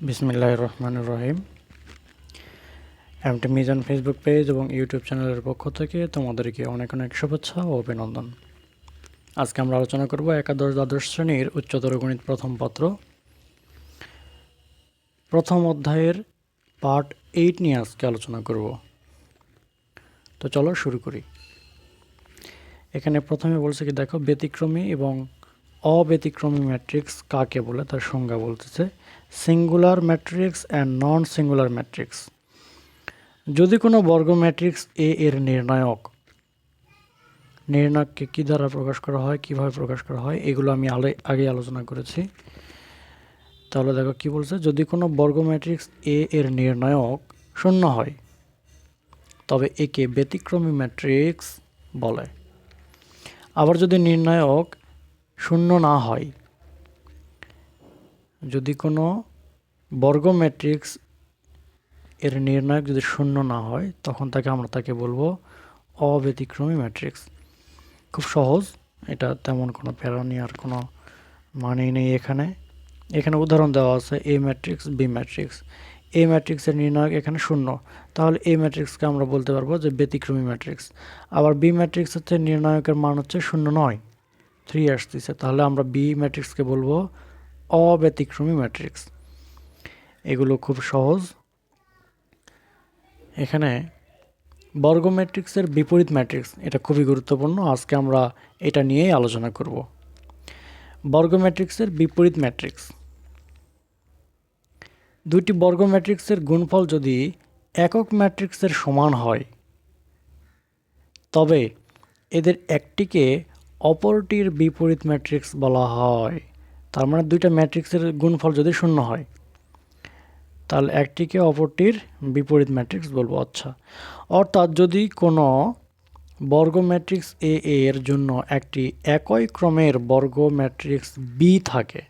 বিসমিল্লাহির রহমানির রহিম। MT Mizan Facebook page এবং ইউটিউব চ্যানেলের পক্ষ থেকে তোমাদেরকে অনেক অনেক শুভেচ্ছা ও অভিনন্দন। আজকে আমরা আলোচনা করব একাদশ দ্বাদশ শ্রেণীর উচ্চতর গণিত প্রথম পত্র প্রথম অধ্যায়ের পার্ট 8 নিয়ে আজকে আলোচনা করব। তো চলো শুরু করি। এখানে প্রথমে বলছে কি দেখো, ব্যতিক্রমী এবং অব্যতিক্রমী ম্যাট্রিক্স কাকে বলে তার সংজ্ঞা বলতেছে। Singular matrix and non singular matrix. যদি কোনো বর্গ ম্যাট্রিক্স এ এর নির্ণায়ককে কী দ্বারা প্রকাশ করা হয়, কিভাবে প্রকাশ করা হয়, এগুলো আমি আগে আলোচনা করেছি। তাহলে দেখো কি বলছে, যদি কোনো বর্গ ম্যাট্রিক্স এ এর নির্ণায়ক শূন্য হয় তবে একে ব্যতিক্রমী ম্যাট্রিক্স বলে। আবার যদি নির্ণায়ক শূন্য না হয়, যদি কোনো বর্গ ম্যাট্রিক্স এর নির্ণায়ক যদি শূন্য না হয় তখন আমরা তাকে বলবো অব্যতিক্রমী ম্যাট্রিক্স। খুব সহজ, এটা তেমন কোনো প্যারা নেওয়ার কোনো মানেই নেই। এখানে উদাহরণ দেওয়া আছে এ ম্যাট্রিক্স, বি ম্যাট্রিক্স। এ ম্যাট্রিক্সের নির্ণায়ক এখানে শূন্য, তাহলে এ ম্যাট্রিক্সকে আমরা বলতে পারবো যে ব্যতিক্রমী ম্যাট্রিক্স। আবার বি ম্যাট্রিক্স হচ্ছে নির্ণায়কের মান হচ্ছে 0 নয়, 3 আসতেছে, তাহলে আমরা বি ম্যাট্রিক্সকে বলবো অব্যতিক্রমী ম্যাট্রিক্স। এগুলো খুব সহজ। এখানে বর্গ ম্যাট্রিক্সের বিপরীত ম্যাট্রিক্স, এটা খুবই গুরুত্বপূর্ণ, আজকে আমরা এটা নিয়েই আলোচনা করব। বর্গ ম্যাট্রিক্সের বিপরীত ম্যাট্রিক্স। দুইটি বর্গ ম্যাট্রিক্সের গুণফল যদি একক ম্যাট্রিক্সের সমান হয় তবে এদের একটিকে অপরটির বিপরীত ম্যাট্রিক্স বলা হয়। তার মানে দুইটা ম্যাট্রিক্সের গুণফল যদি শূন্য হয় তাহলে একটিকে অপরটির বিপরীত ম্যাট্রিক্স বলবো। আচ্ছা, অর্থাৎ যদি কোনো বর্গ ম্যাট্রিক্স এ এর জন্য একটি একই ক্রমের বর্গ ম্যাট্রিক্স বি থাকে,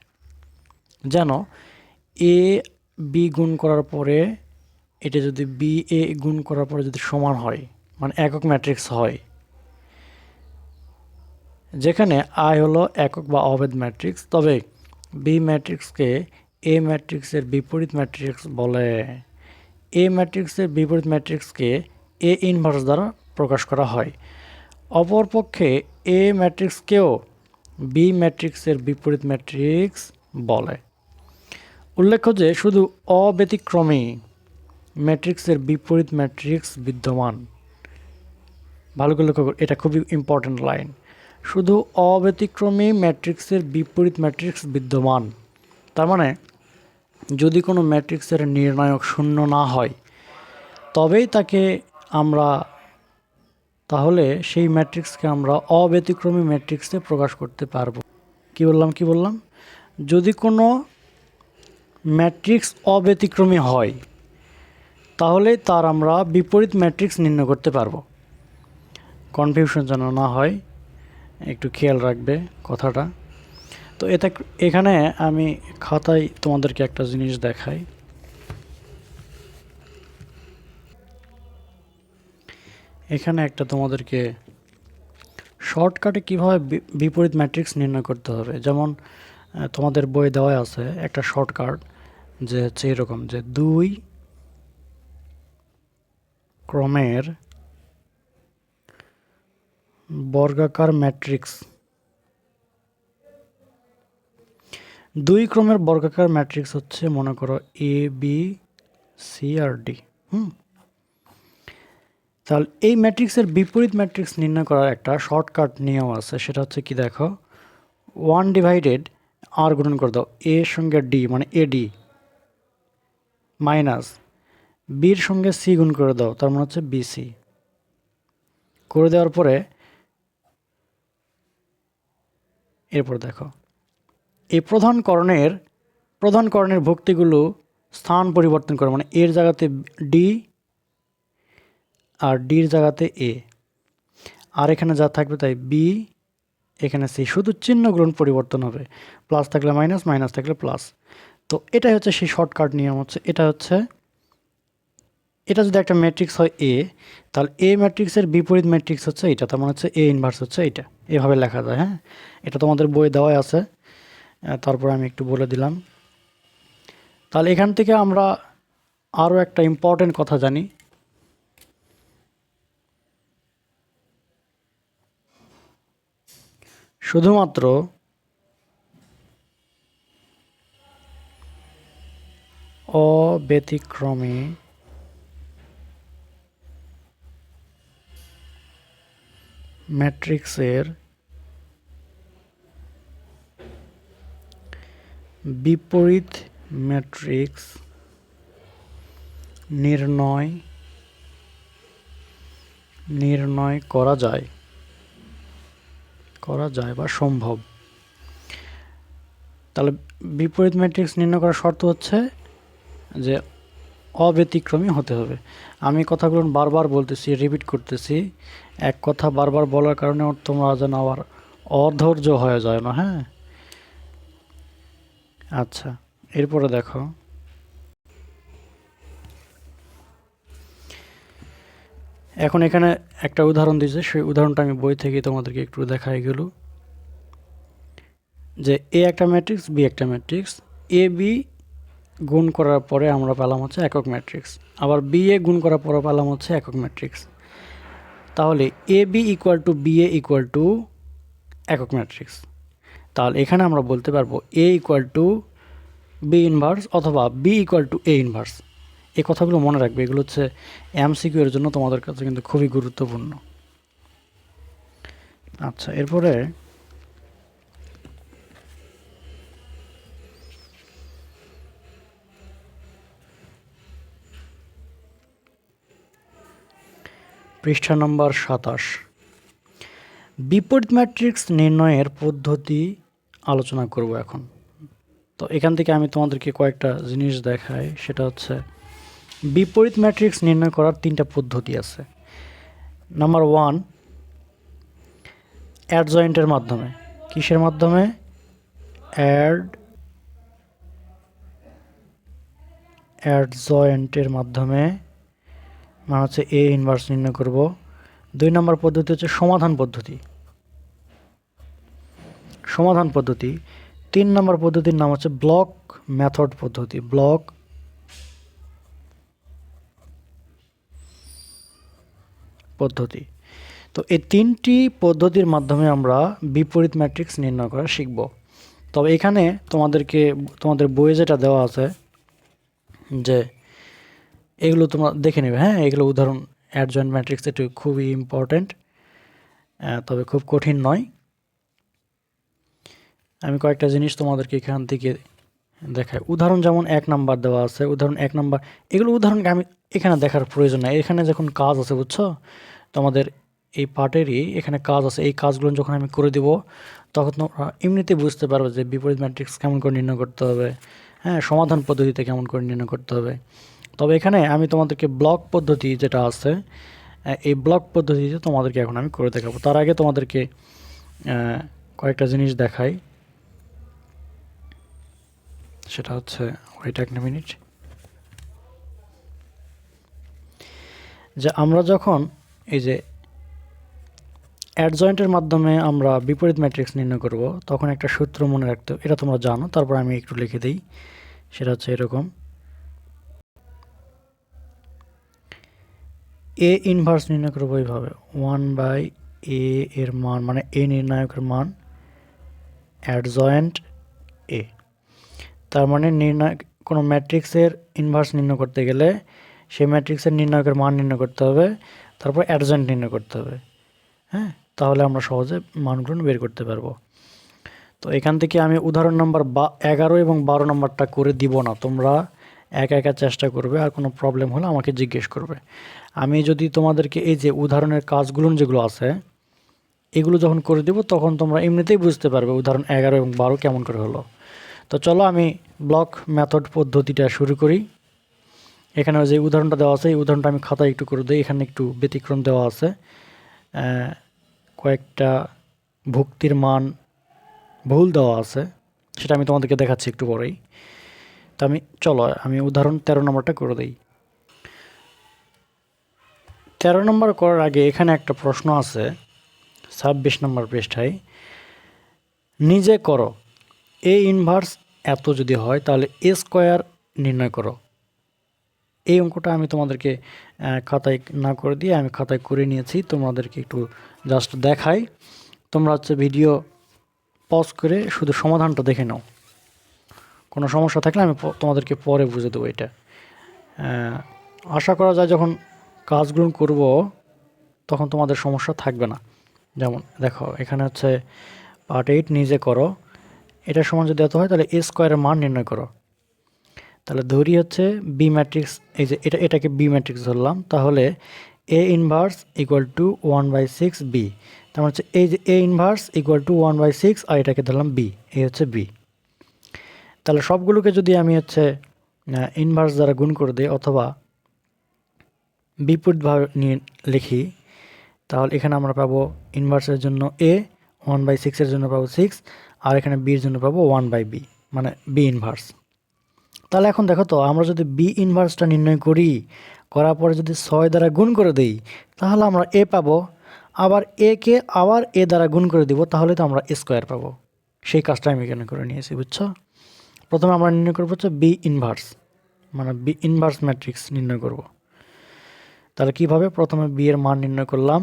যেন এ বি গুণ করার পরে এটা যদি বি এ গুণ করার পরে যদি সমান হয়, মানে একক ম্যাট্রিক্স হয়, যেখানে আই হলো একক বা অভেদ ম্যাট্রিক্স, তবে বি ম্যাট্রিক্সকে এ ম্যাট্রিক্সের বিপরীত ম্যাট্রিক্স বলে। এ ম্যাট্রিক্সের বিপরীত ম্যাট্রিক্সকে এ ইনভার্স দ্বারা প্রকাশ করা হয়। অপরপক্ষে এ ম্যাট্রিক্সকেও বি ম্যাট্রিক্সের বিপরীত ম্যাট্রিক্স বলে। উল্লেখ্য যে শুধু অব্যতিক্রমী ম্যাট্রিক্সের বিপরীত ম্যাট্রিক্স বিদ্যমান। ভালো করে লক্ষ্য করো, এটা খুবই ইম্পর্ট্যান্ট লাইন। শুধু অব্যতিক্রমী ম্যাট্রিক্সের বিপরীত ম্যাট্রিক্স বিদ্যমান, তার মানে যদি কোনো ম্যাট্রিক্সের নির্ণায়ক শূন্য না হয় তবেই তাহলে সেই ম্যাট্রিক্সকে আমরা অব্যতিক্রমী ম্যাট্রিক্সে প্রকাশ করতে পারবো। কি বললাম, যদি কোনো ম্যাট্রিক্স অব্যতিক্রমী হয় তাহলে তার আমরা বিপরীত ম্যাট্রিক্স নির্ণয় করতে পারবো। কনফিউশন যেন না হয়, একটু খেয়াল রাখবে কথাটা। তো এখানে আমি খাতায় তোমাদেরকে একটা জিনিস দেখাই। এখানে একটা তোমাদেরকে শর্টকাটে কীভাবে বিপরীত ম্যাট্রিক্স নির্ণয় করতে হবে, যেমন তোমাদের বই দেওয়া আছে একটা শর্টকাট, যে হচ্ছে এরকম, যে 2 ক্রমের বর্গাকার ম্যাট্রিক্স। 2 ক্রমের বর্গাকার ম্যাট্রিক্স হচ্ছে, মনে করো এ বি সি আর ডি। তাহলে এই ম্যাট্রিক্সের বিপরীত ম্যাট্রিক্স নির্ণয় করার একটা শর্টকাট নিয়ম আছে, সেটা হচ্ছে কি দেখো, 1/r গুণন করে দাও এর সঙ্গে ডি, মানে এডি, মাইনাস বির সঙ্গে সি গুণ করে দাও, তার মানে হচ্ছে বিসি। করে দেওয়ার পরে এরপর দেখো এই প্রধান করণের ভুক্তিগুলো স্থান পরিবর্তন করে, মানে এর জায়গাতে ডি আর ডির জায়গাতে এ, আর এখানে যা থাকবে তাই বি, এখানে সি, শুধু চিহ্নগুলো পরিবর্তন হবে, প্লাস থাকলে মাইনাস, মাইনাস থাকলে প্লাস। তো এটাই হচ্ছে সেই শর্টকাট নিয়ম। এটা যদি একটা ম্যাট্রিক্স হয় এ, তাহলে এ ম্যাট্রিক্সের বিপরীত ম্যাট্রিক্স হচ্ছে এটা, তার মানে হচ্ছে এ ইনভার্স হচ্ছে এটা, এভাবে লেখা যায়। হ্যাঁ, এটা তোমাদের বই দেওয়াই আছে, তারপর আমি একটু বলে দিলাম। তাহলে এখান থেকে আমরা আরও একটা ইম্পর্টেন্ট কথা জানি, শুধুমাত্র অব্যতিক্রমী ম্যাট্রিক্সের বিপরীত ম্যাট্রিক্স নির্ণয় করা যায় বা সম্ভব। তাহলে বিপরীত ম্যাট্রিক্স নির্ণয় করার শর্ত হচ্ছে যে অব্যতিক্রমী হতে হবে। আমি কথাগুলো বারবার বলতেছি, রিপিট করতেছি, এক কথা বারবার বলার কারণে তোমরা যেন আবার অধৈর্য হয়ে যায় না। হ্যাঁ, আচ্ছা, এরপরে দেখো, এখন এখানে একটা উদাহরণ দিয়েছে, সেই উদাহরণটা আমি বই থেকে তোমাদেরকে একটু দেখাই গেল যে এ একটা ম্যাট্রিক্স, বি একটা ম্যাট্রিক্স, এ বি গুণ করার পরে আমরা পেলাম হচ্ছে একক ম্যাট্রিক্স, আবার বি এ গুণ করার পরে পেলাম হচ্ছে একক ম্যাট্রিক্স। তাহলে A B equal to B A equal to একক ম্যাট্রিক্স। তাহলে এখানে আমরা বলতে পারবো A equal to B inverse অথবা B equal to A inverse. এই কথাগুলো মনে রাখবে, এগুলো হচ্ছে এমসিকিউ এর জন্য তোমাদের কাছে কিন্তু খুবই গুরুত্বপূর্ণ। আচ্ছা, এরপরে পৃষ্ঠা নম্বর 27, বিপরীত ম্যাট্রিক্স নির্ণয়ের পদ্ধতি আলোচনা করব এখন। তো এখান থেকে আমি তোমাদেরকে কয়েকটা জিনিস দেখাই, সেটা হচ্ছে বিপরীত ম্যাট্রিক্স নির্ণয় করার 3টা পদ্ধতি আছে। নাম্বার 1, অ্যাডজয়েন্টের মাধ্যমে। কিসের মাধ্যমে? অ্যাডজয়েন্টের মাধ্যমে, মানে হচ্ছে এ ইনভার্স নির্ণয় করব। 2 নম্বর পদ্ধতি হচ্ছে সমাধান পদ্ধতি। 3 নম্বর পদ্ধতির নাম হচ্ছে ব্লক মেথড পদ্ধতি। তো এই 3টি পদ্ধতির মাধ্যমে আমরা বিপরীত ম্যাট্রিক্স নির্ণয় করা শিখব। তবে এখানে তোমাদের বইয়ে যেটা দেওয়া আছে যে এগুলো তোমরা দেখে নেবে। হ্যাঁ, এগুলো উদাহরণ, অ্যাডজয়েন্ট ম্যাট্রিক্স এটি খুবই ইম্পর্ট্যান্ট, তবে খুব কঠিন নয়। আমি কয়েকটা জিনিস তোমাদেরকে এখান থেকে দেখাই। উদাহরণ যেমন 1 নাম্বার দেওয়া আছে, উদাহরণ 1 নাম্বার, এগুলো উদাহরণকে আমি এখানে দেখার প্রয়োজন নাই। এখানে যখন কাজ আছে, বুঝছো, তোমাদের এই পার্টেরই এখানে কাজ আছে, এই কাজগুলো যখন আমি করে দিব তখন তোমরা এমনিতেই বুঝতে পারবে যে বিপরীত ম্যাট্রিক্স কেমন করে নির্ণয় করতে হবে, হ্যাঁ, সমাধান পদ্ধতিতে কেমন করে নির্ণয় করতে হবে। তবে এখানে আমি তোমাদেরকে ব্লক পদ্ধতি যেটা আছে, এই ব্লক পদ্ধতিতে তোমাদেরকে এখন আমি করে দেখাবো। তার আগে তোমাদেরকে কয়েকটা জিনিস দেখাই, সেটা হচ্ছে, ওয়েট এক মিনিট, যে আমরা যখন এই যে অ্যাডজয়েন্টের মাধ্যমে আমরা বিপরীত ম্যাট্রিক্স নির্ণয় করব, তখন একটা সূত্র মনে রাখতে, এটা তোমরা জানো, তারপর আমি একটু লিখে দিই। সেটা হচ্ছে এরকম, এ ইনভার্স নির্ণয় করবো এইভাবে, 1/a এর মান, মানে এ নির্ণায়কের মান অ্যাডজয়েন্ট এ। তার মানে কোনো ম্যাট্রিক্সের ইনভার্স নির্ণয় করতে গেলে সেই ম্যাট্রিক্সের নির্ণায়কের মান নির্ণয় করতে হবে, তারপর অ্যাডজয়েন্ট নির্ণয় করতে হবে। হ্যাঁ, তাহলে আমরা সহজে মানগুলো বের করতে পারবো। তো এখান থেকে আমি উদাহরণ নাম্বার 11 এবং 12 নম্বরটা করে দিব না, তোমরা একা চেষ্টা করবে, আর কোনো প্রবলেম হলে আমাকে জিজ্ঞেস করবে। আমি যদি তোমাদেরকে এই যে উদাহরণের কাজগুলো যেগুলো আছে এগুলো যখন করে দিব তখন তোমরা এমনিতেই বুঝতে পারবে উদাহরণ 11 এবং 12 কেমন করে হলো। তো চলো আমি ব্লক মেথড পদ্ধতিটা শুরু করি। এখানে যে উদাহরণটা দেওয়া আছে এই উদাহরণটা আমি খাতায় একটু করে দিই। এখানে একটু ব্যতিক্রম দেওয়া আছে, কয়েকটা ভুক্তির মান ভুল দেওয়া আছে, সেটা আমি তোমাদেরকে দেখাচ্ছি একটু পরেই। তো আমি উদাহরণ 13 নম্বরটা করে দিই। 13 নম্বর করার আগে এখানে একটা প্রশ্ন আছে 26 নম্বর পৃষ্ঠায়, নিজে করো এ ইনভার্স এত যদি হয় তাহলে এ স্কোয়ার নির্ণয় করো। এই অঙ্কটা আমি তোমাদেরকে খাতায় না করে দিয়ে আমি খাতায় করে নিয়েছি, তোমাদেরকে একটু জাস্ট দেখাই। তোমরা হচ্ছে ভিডিও পজ করে শুধু সমাধানটা দেখে নাও। কোনো সমস্যা থাকলে আমি তোমাদেরকে পরে বুঝে দেবো। এটা আশা করা যায় যখন কাজগুলো করব তখন তোমাদের সমস্যা থাকবে না। যেমন দেখো এখানে হচ্ছে পার্ট 8 নিজে করো, এটার সমান যদি এত হয় তাহলে এ স্কোয়ারের মান নির্ণয় করো। তাহলে ধরি হচ্ছে বি ম্যাট্রিক্স, এই যে এটাকে বি ম্যাট্রিক্স ধরলাম, তাহলে এ ইনভার্স ইকুয়াল টু 1/6 বি। তার মানে হচ্ছে এই যে এ ইনভার্স ইকুয়াল টু 1/6 আর এটাকে ধরলাম বি, এই হচ্ছে বি। তাহলে সবগুলোকে যদি আমি হচ্ছে ইনভার্স দ্বারা গুণ করে দিই অথবা বিপরীতভাবে নিয়ে লিখি, তাহলে এখানে আমরা পাবো ইনভার্সের জন্য এ, 1/6 জন্য পাবো 6, আর এখানে বির জন্য পাবো 1/b, মানে বি ইনভার্স। তাহলে এখন দেখো তো, আমরা যদি বি ইনভার্সটা নির্ণয় করার পরে যদি 6 দ্বারা গুণ করে দিই তাহলে আমরা এ পাবো, আবার এ কে আবার এ দ্বারা গুণ করে দিব, তাহলে তো আমরা স্কোয়ার পাবো। সেই কাজটা আমি এখানে করে নিয়েছি, বুঝছো? প্রথমে আমরা নির্ণয় করবো হচ্ছে বি ইনভার্স, মানে বি ইনভার্স ম্যাট্রিক্স নির্ণয় করব। তাহলে কিভাবে? প্রথমে বি এর মান নির্ণয় করলাম,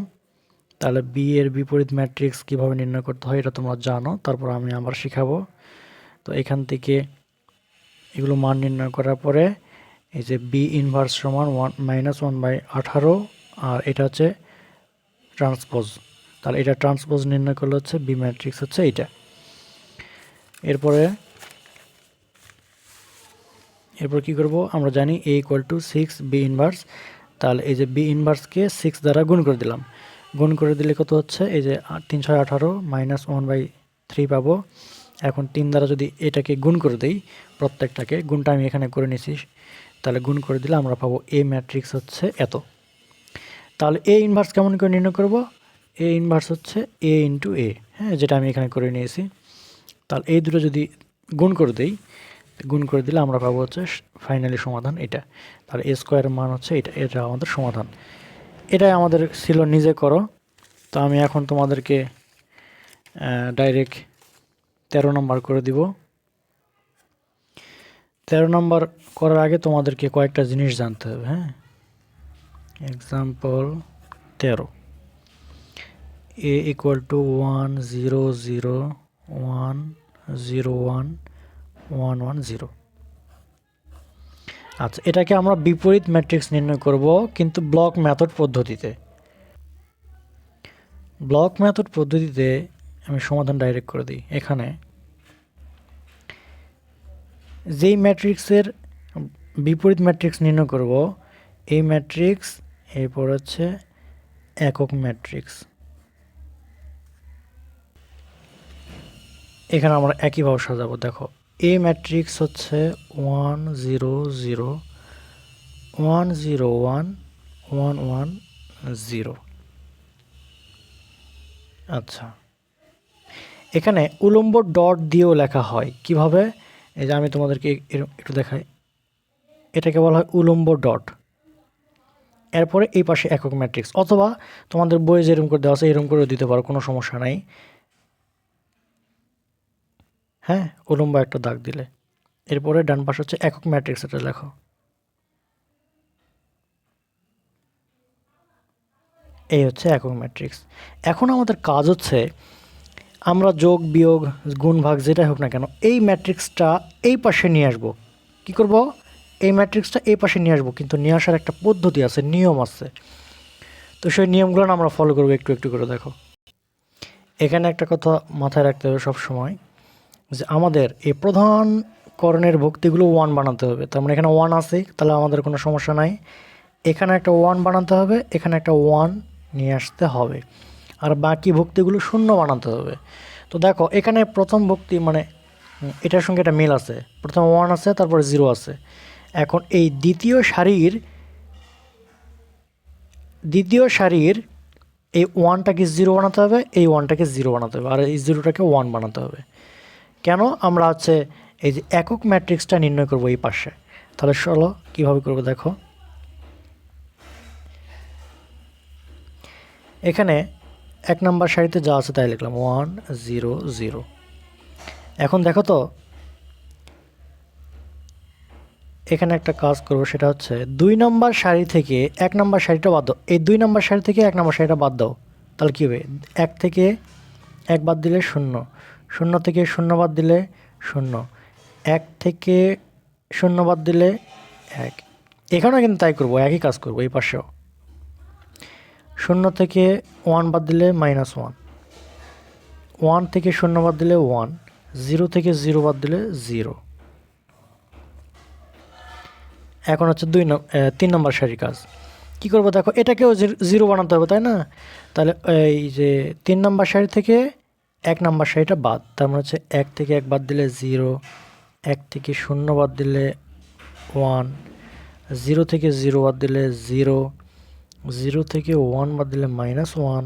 তাহলে বি এর বিপরীত ম্যাট্রিক্স কিভাবে নির্ণয় করতে হয় এটা তোমরা জানো, তারপর আমি আবার শেখাবো। তো এখান থেকে এগুলো মান নির্ণয় করার পরে এই যে বি ইনভার্স সমান -1/18, আর এটা হচ্ছে ট্রান্সপোজ। তাহলে এটা ট্রান্সপোজ নির্ণয় করলে হচ্ছে বি ম্যাট্রিক্স হচ্ছে এইটা। এরপর কি করব? আমরা জানি a = 6 বি ইনভার্স, তাহলে এই যে বি ইনভার্সকে 6 দ্বারা গুণ করে দিলাম। গুণ করে দিলে কত হচ্ছে? এই যে 3 6 18 -1/3 পাবো। এখন 3 দ্বারা যদি এটাকে গুণ করে দেই, প্রত্যেকটাকে গুণটা আমি এখানে করে নিছি, তাহলে গুণ করে দিলে আমরা পাবো এ ম্যাট্রিক্স হচ্ছে এত। তাহলে এ ইনভার্স কেমন করে নির্ণয় করব? এ ইনভার্স হচ্ছে এ ইন্টু এ, হ্যাঁ, যেটা আমি এখানে করে নিয়েছি। তাহলে এই দুটো যদি গুণ করে দিই, গুণ করে দিলে আমরা পাবো হচ্ছে ফাইনালি সমাধান এটা। তাহলে এ স্কোয়ারের মান হচ্ছে এটা আমাদের সমাধান। এটাই আমাদের ছিল নিজে করো। তো আমি এখন তোমাদেরকে ডাইরেক্ট 13 নম্বর করে দিব। 13 নম্বর করার আগে তোমাদেরকে কয়েকটা জিনিস জানতে হবে, হ্যাঁ। Example 13, a = 1 0 0 1 0 1 1 1 0। আচ্ছা, এটাকে আমরা বিপরীত ম্যাট্রিক্স নির্ণয় করব, কিন্তু ব্লক মেথড পদ্ধতিতে। ব্লক মেথড পদ্ধতিতে আমি সমাধান ডাইরেক্ট করে দিই। এখানে যেই ম্যাট্রিক্সের বিপরীত ম্যাট্রিক্স নির্ণয় করব, এই ম্যাট্রিক্স, এরপর হচ্ছে একক ম্যাট্রিক্স। এখানে আমরা একইভাবে সাজাবো। দেখো, এ ম্যাট্রিক্স হচ্ছে 1 0 0 1 0 1 1 1 0। আচ্ছা, এখানে উলম্ব ডট দিয়েও লেখা হয়। কিভাবে? এই যে আমি তোমাদেরকে একটু দেখাই, এটাকে বলা হয় উলম্ব ডট। এরপরে এই পাশে একক ম্যাট্রিক্স, অথবা তোমাদের বইয়ে যেরকম করে দেওয়া আছে এরকম করেও দিতে পারো, কোনো সমস্যা নাই। হ্যাঁ, উলম্ব একটা দাগ দিলে। এরপরে ডান পাশে হচ্ছে একক ম্যাট্রিক্স, এটা লেখো। এই হচ্ছে একক ম্যাট্রিক্স। এখন আমাদের কাজ হচ্ছে আমরা যোগ বিয়োগ গুণ ভাগ যেটাই হোক না কেন, এই ম্যাট্রিক্সটা এই পাশে নিয়ে আসবো। কী করব? এই ম্যাট্রিক্সটা এই পাশে নিয়ে আসবো, কিন্তু নিয়ে আসার একটা পদ্ধতি আছে, নিয়ম আছে। তো সেই নিয়মগুলো আমরা ফলো করবো একটু একটু করে। দেখো, এখানে একটা কথা মাথায় রাখতে হবে সব সময়, যে আমাদের এই প্রধান করণের ভক্তিগুলো 1 বানাতে হবে। তার মানে এখানে 1 আছে, তাহলে আমাদের কোনো সমস্যা নাই। এখানে একটা 1 বানাতে হবে, এখানে একটা 1 নিয়ে আসতে হবে, আর বাকি ভক্তিগুলো 0 বানাতে হবে। তো দেখো, এখানে প্রথম ভক্তি মানে এটার সঙ্গে এটা মিল আছে, প্রথমে 1 আছে, তারপরে 0 আছে। এখন এই দ্বিতীয় সারির এই 1টাকে 0 বানাতে হবে, এই 1টাকে 0 বানাতে হবে, আর এই 0টাকে 1 বানাতে হবে। কেন? আমরা হচ্ছে এই যে একক ম্যাট্রিক্সটা নির্ণয় করব এই পাশে। তাহলে চলো কীভাবে করবো। দেখো, এখানে 1 নম্বর সারিতে যা আছে তাই লিখলাম 1 0 0। এখন দেখো তো, এখানে একটা কাজ করব, সেটা হচ্ছে 2 নম্বর সারি থেকে 1 নম্বর সারিটা বাদ দাও। এই 2 নম্বর সারি থেকে 1 নম্বর সারিটা বাদ দাও, তাহলে কী হবে? 1 থেকে 1 বাদ দিলে 0, 0 থেকে 0 বাদ দিলে 0, 1 থেকে 0 বাদ দিলে 1। এখানেও কিন্তু তাই করব, একই কাজ করব এই পাশেও। 0 থেকে 1 বাদ দিলে -1, 1 থেকে 0 বাদ দিলে 1, 0 থেকে 0 বাদ দিলে 0। এখন হচ্ছে 3 নম্বর সারির কাজ। কি করব দেখো, এটাকেও 0 বানাতে হবে, তাই না? তাহলে এই যে 3 নম্বর সারি থেকে 1 নম্বর সারিটা বাদ, তার মানে হচ্ছে 1 থেকে 1 বাদ দিলে 0, 1 থেকে 0 বাদ দিলে 1, 0 থেকে 0 বাদ দিলে 0, 0 থেকে 1 বাদ দিলে -1,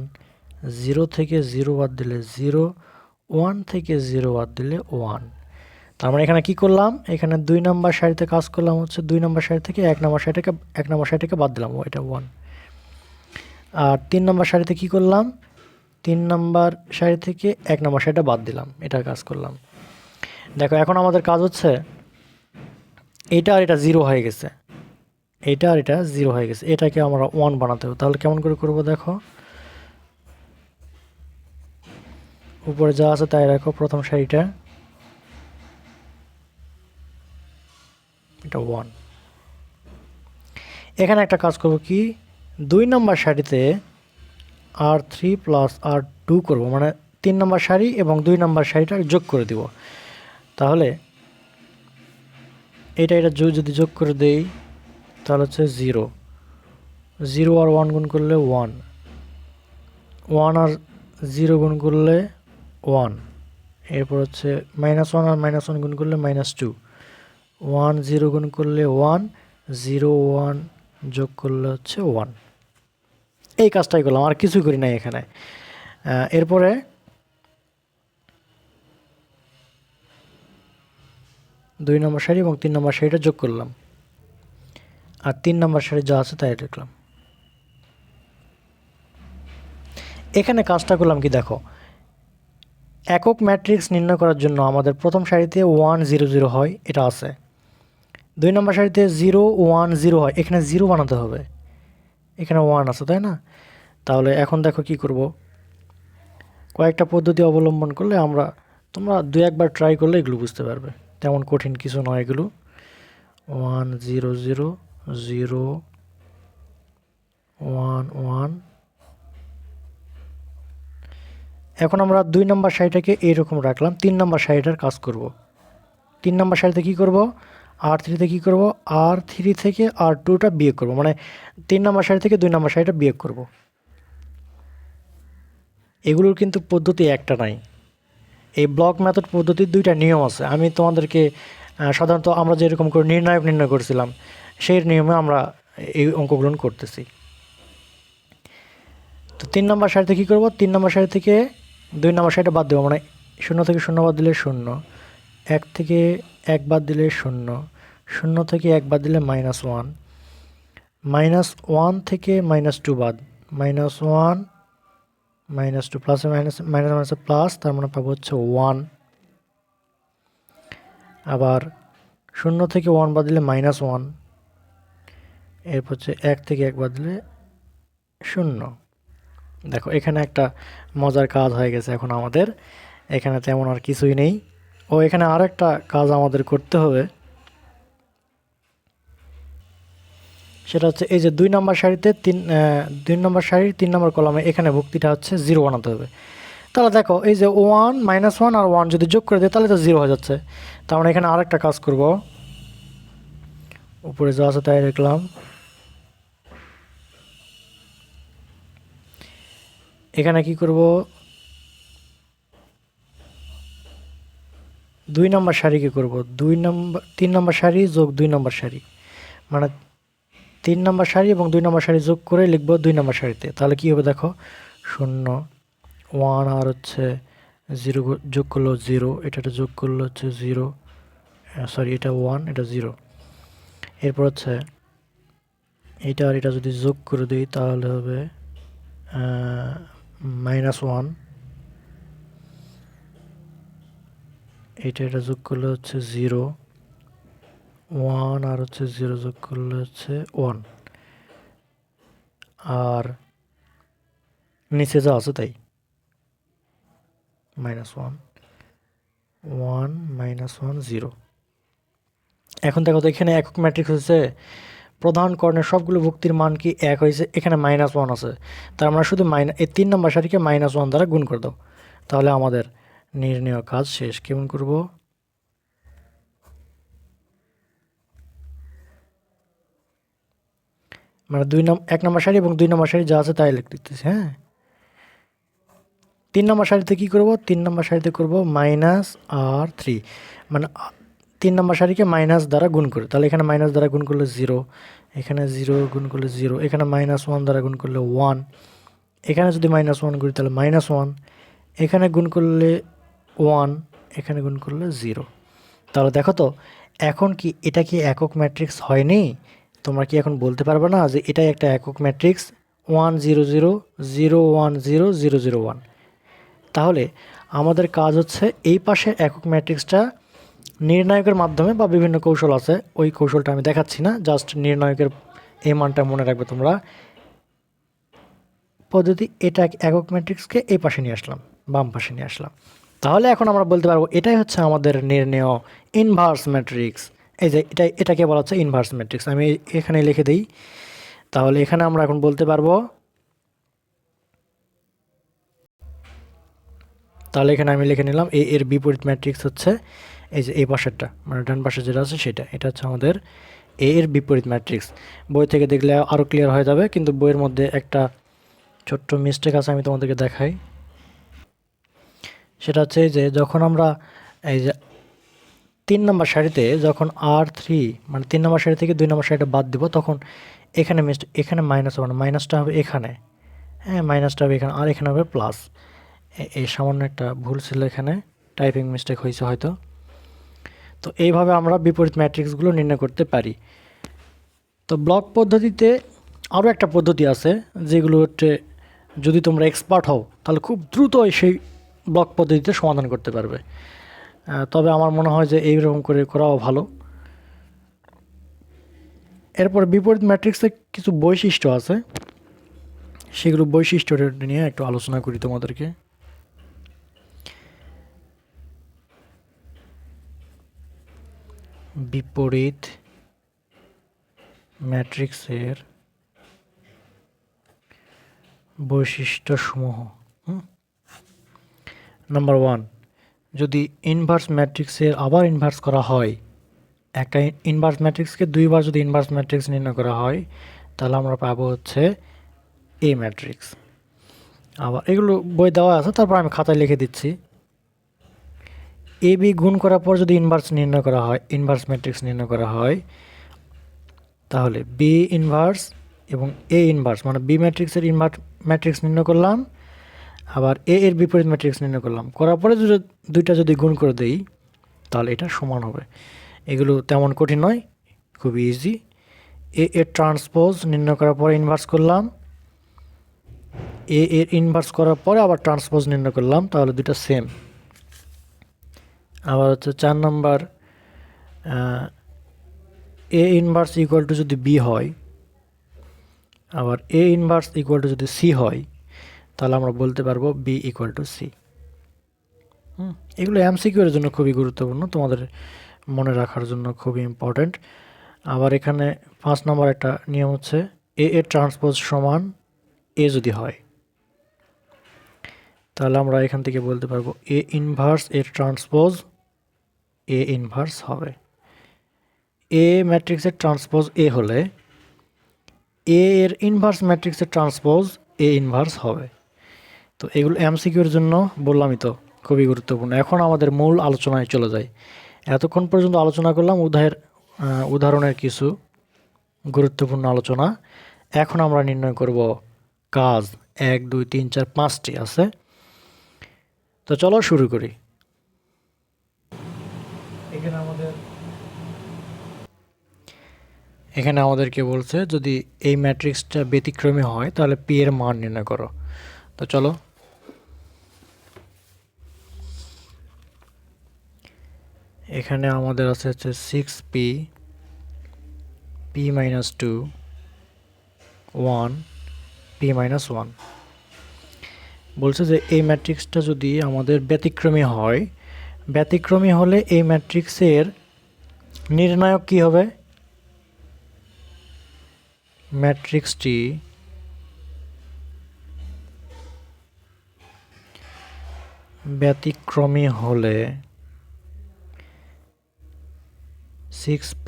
0 থেকে 0 বাদ দিলে 0, 1 থেকে 0 বাদ দিলে 1। তার মানে এখানে কি করলাম, এখানে 2 নম্বর সারিতে কাজ করলাম হচ্ছে 2 নম্বর সারি থেকে 1 নম্বর সারিটাকে বাদ দিলাম, এটা 1। আর 3 নম্বর সারিতে কি করলাম, 3 নম্বর সারি থেকে 1 নম্বর সারিটা বাদ দিলাম, এটা কাজ করলাম। দেখো এখন আমাদের কাজ হচ্ছে এটা আর এটা 0 হয়ে গেছে, এটা আর এটা 0 হয়ে গেছে, এটাকে আমরা 1 বানাতে হবে। তাহলে কেমন করে করব দেখো, উপরে যা আছে তাই রাখো, প্রথম সারিটা এটা 1। এখানে একটা কাজ করব কি, 2 নম্বর সারিতে R3 প্লাস R2 করব, মানে 3 নম্বর সারি এবং 2 নম্বর সারিটা যোগ করে দিব। তাহলে এটা যদি যোগ করে দেই তাহলে হচ্ছে 0, 0 আর 1 গুণ করলে 1, 1 আর 0 গুণ করলে 1, এরপর হচ্ছে -1 আর -1 গুণ করলে -2, 1 0 গুণ করলে 1, 0 1 যোগ করলে হচ্ছে 1। এই কাজটাই করলাম, আর কিছুই করি নাই এখানে। এরপরে দুই নম্বর সারি এবং 3 নম্বর সারিটা যোগ করলাম, আর 3 নম্বর সারি যা আছে তাই লিখলাম। এখানে কাজটা করলাম কি দেখো, একক ম্যাট্রিক্স নির্ণয় করার জন্য আমাদের প্রথম সারিতে 1 0 0 হয়, এটা আছে। 2 নম্বর সারিতে 0 1 0 হয়, এখানে 0 বানাতে হবে, এখানে 1 আছে, তাই না? তাহলে এখন দেখো কি করব, কয়েকটা পদ্ধতি অবলম্বন করলে তোমরা 2-1 বার ট্রাই করলে এগুলো বুঝতে পারবে, তেমন কঠিন কিছু নয় এগুলো। 1 0 0 0 1 1। এখন আমরা 2 নম্বর সারিটাকে এইরকম রাখলাম, 3 নম্বর সারিটার কাজ করব। 3 নম্বর সারিতে কি করব, R3তে কি করব, R3 থেকে R2টা বিয়োগ করব, মানে 3 নম্বর সারি থেকে 2 নম্বর সারিটা বিয়োগ করব। এগুলোর কিন্তু পদ্ধতি একটা নাই, এই ব্লক মেথড পদ্ধতির 2টা নিয়ম আছে। আমি তোমাদেরকে সাধারণত আমরা যেরকম করে নির্ণায়ক নির্ণয় করছিলাম সেই নিয়মে আমরা এই অঙ্কগুলো করতেছি। তো 3 নম্বর সারিতে কী করব, 3 নম্বর সারি থেকে 2 নম্বর সারিটা বাদ দেবো, মানে 0 থেকে 0 বাদ দিলে 0, 1 থেকে 1 বাদ দিলে 0, 0 থেকে 1 বাদ দিলে -1, -1 থেকে -2 বাদ, -1 -2 প্লাসে মাইনাসে প্লাস, তার মানে পাবো হচ্ছে 1। আবার 0 থেকে 1 বাদ দিলে -1, এরপর হচ্ছে 1 থেকে 1 বাদ দিলে 0। দেখো এখানে একটা মজার কাজ হয়ে গেছে এখন আমাদের, এখানে তেমন আর কিছুই নেই। ও এখানে আর একটা কাজ আমাদের করতে হবে, সেটা হচ্ছে এই যে 2 নম্বর সারিতে 2 নম্বর সারির 3 নম্বর কলামে এখানে ভুক্তিটা হচ্ছে 0 বানাতে হবে। তাহলে দেখো এই যে 1 -1 আর 1 যদি যোগ করে দেয় তাহলে তো 0 হয়ে যাচ্ছে। তার মানে এখানে আরেকটা কাজ করব, উপরে যা আছে তাই লিখলাম। এখানে কি করব, 2 নম্বর সারিকে করব 3 নম্বর সারি যোগ 2 নম্বর সারি, মানে 3 নম্বর সারি এবং 2 নম্বর সারি যোগ করে লিখব 2 নম্বর সারিতে। তাহলে কি হবে দেখো, 0 1 আর হচ্ছে 0 যোগ করলো 0, এটা যোগ করলো হচ্ছে 0, সরি এটা 1 এটা 0। এরপর হচ্ছে এটা আর এটা যদি যোগ করে দিই তাহলে হবে -1, এটা যোগ করলে হচ্ছে 0, 1 আর হচ্ছে 0 যোগ করলে হচ্ছে 1, আর নিচে যা আছে তাই -1 1 -1 0। এখন দেখো তো এখানে একক ম্যাট্রিক্স হচ্ছে প্রধান কর্ণের সবগুলো ভুক্তির মান কি এক হয়েছে, এখানে -1 আছে, তার আমরা শুধু এই 3 নম্বর সারিকে -1 দ্বারা গুণ করে দাও, তাহলে আমাদের নির্ণয় কাজ শেষ। কেমন করব, মানে 1 নম্বর সারি এবং 2 নম্বর সারি যা আছে তাই লিখে দিতেছি। হ্যাঁ, 3 নম্বর সারিতে কি করব, 3 নম্বর সারিতে করব -r3, মানে 3 নম্বর সারিকে মাইনাস দ্বারা গুণ করে, তাহলে এখানে মাইনাস দ্বারা গুণ করলে 0, এখানে 0 গুণ করলে 0, এখানে -1 দ্বারা গুণ করলে 1, এখানে যদি -1 করি তাহলে -1, এখানে গুণ করলে 1, এখানে গুণ করলে 0। তাহলে দেখো তো এখন কি এটা কি একক ম্যাট্রিক্স হয়নি? তোমরা কি এখন বলতে পারবে না যে এটাই একটা একক ম্যাট্রিক্স 1 0 0 0 1 0 0 0 1? তাহলে আমাদের কাজ হচ্ছে এই পাশের একক ম্যাট্রিক্সটা নির্ণায়কের মাধ্যমে, বা বিভিন্ন কৌশল আছে, ওই কৌশলটা আমি দেখাচ্ছি না, জাস্ট নির্ণায়কের এই মানটা মনে রাখবে তোমরা। পদ্ধতি এটা একক ম্যাট্রিক্সকে এই পাশে নিয়ে আসলাম, বাম পাশে নিয়ে আসলাম, তাহলে এখন আমরা বলতে পারবো এটাই হচ্ছে আমাদের নির্ণেয় ইনভার্স ম্যাট্রিক্স। এই যে এটাকে বলা হচ্ছে ইনভার্স ম্যাট্রিক্স, আমি এখানে লিখে দিই, তাহলে এখানে আমরা এখন বলতে পারবো, তাহলে এখানে আমি লিখে নিলাম এর বিপরীত ম্যাট্রিক্স হচ্ছে এই যে এই পাশেরটা, মানে ডান পাশে যেটা আছে সেটা, এটা হচ্ছে আমাদের এর বিপরীত ম্যাট্রিক্স। বই থেকে দেখলে আরও ক্লিয়ার হয়ে যাবে, কিন্তু বইয়ের মধ্যে একটা ছোট্ট মিস্টেক আছে, আমি তোমাদেরকে দেখাই। সেটা হচ্ছে যে যখন আমরা এই যে 3 নম্বর সারিতে যখন R3, মানে 3 নম্বর সারি থেকে 2 নম্বর সারিটা বাদ দিব, তখন এখানে এখানে -1, মাইনাসটা হবে এখানে, হ্যাঁ মাইনাসটা হবে এখানে, আর এখানে হবে প্লাস। এই সামান্য একটা ভুল ছিল এখানে, টাইপিং মিস্টেক হয়েছে হয়তো। তো এইভাবে আমরা বিপরীত ম্যাট্রিক্সগুলো নির্ণয় করতে পারি। তো ব্লক পদ্ধতিতে আরও একটা পদ্ধতি আছে, যেগুলো হচ্ছে যদি তোমরা এক্সপার্ট হও তাহলে খুব দ্রুত সেই ব্লক পদ্ধতিতে সমাধান করতে পারবে। তবে আমার মনে হয় যে এইরকম করে করাও ভালো। এরপর বিপরীত ম্যাট্রিক্সের কিছু বৈশিষ্ট্য আছে, সেগুলো বৈশিষ্ট্যটা নিয়ে একটু আলোচনা করি তোমাদেরকে। বিপরীত ম্যাট্রিক্সের বৈশিষ্ট্যসমূহ। নাম্বার 1, যদি ইনভার্স ম্যাট্রিক্সের আবার ইনভার্স করা হয়, একটা ইনভার্স ম্যাট্রিক্সকে 2বার যদি ইনভার্স ম্যাট্রিক্স নির্ণয় করা হয়, তাহলে আমরা পাবো হচ্ছে এ ম্যাট্রিক্স। আবার এগুলো বই দেওয়া আছে, তারপর আমি খাতায় লিখে দিচ্ছি। এ বি গুণ করার পর যদি ইনভার্স নির্ণয় করা হয়, ইনভার্স ম্যাট্রিক্স নির্ণয় করা হয়, তাহলে বি ইনভার্স এবং এ ইনভার্স, মানে বি ম্যাট্রিক্সের ইনভার্স ম্যাট্রিক্স নির্ণয় করলাম, আবার এর বিপরীত ম্যাট্রিক্স নির্ণয় করলাম, করার পরে দুইটা যদি গুণ করে দেই তাহলে এটা সমান হবে। এগুলো তেমন কঠিন নয়, খুবই ইজি। এর ট্রান্সপোজ নির্ণয় করার পরে ইনভার্স করলাম, এর ইনভার্স করার পরে আবার ট্রান্সপোজ নির্ণয় করলাম, তাহলে দুটো সেম। আবার হচ্ছে 4 নাম্বার, এ ইনভার্স ইকুয়াল টু যদি বি হয়, আবার এ ইনভার্স ইকুয়াল টু যদি সি হয়, তাহলে আমরা বলতে পারবো বি ইকুয়াল টু সি। এগুলো এমসিকিউ এর জন্য খুবই গুরুত্বপূর্ণ, তোমাদের মনে রাখার জন্য খুবই ইম্পর্ট্যান্ট। আবার এখানে 5 নম্বর একটা নিয়ম হচ্ছে এর ট্রান্সপোজ সমান এ যদি হয়, তাহলে আমরা এখান থেকে বলতে পারবো এ ইনভার্স এর ট্রান্সপোজ এ ইনভার্স হবে। এ ম্যাট্রিক্সের ট্রান্সপোজ এ হলে এর ইনভার্স ম্যাট্রিক্সের ট্রান্সপোজ এ ইনভার্স হবে। তো এগুলো এমসিকিউর জন্য বললামই তো খুবই গুরুত্বপূর্ণ। এখন আমাদের মূল আলোচনায় চলে যাই। এতক্ষণ পর্যন্ত আলোচনা করলাম উদাহরণের কিছু গুরুত্বপূর্ণ আলোচনা। এখন আমরা নির্ণয় করব কাজ, 1 2 3 4 5টি আছে। তো চলো শুরু করি। এখানে আমাদেরকে বলছে যদি এই ম্যাট্রিক্সটা ব্যতিক্রমী হয় তাহলে পি এর মান নির্ণয় করো। তো চলো, এখানে আমাদের আছে হচ্ছে 6p P minus two 1 P minus 1 বলছে যে এই ম্যাট্রিক্সটা যদি আমাদের ব্যতিক্রমী হয়, ব্যতিক্রমী হলে এই ম্যাট্রিক্সের নির্ণায়ক কি হবে? ম্যাট্রিক্সটি ব্যতিক্রমী হলে 6p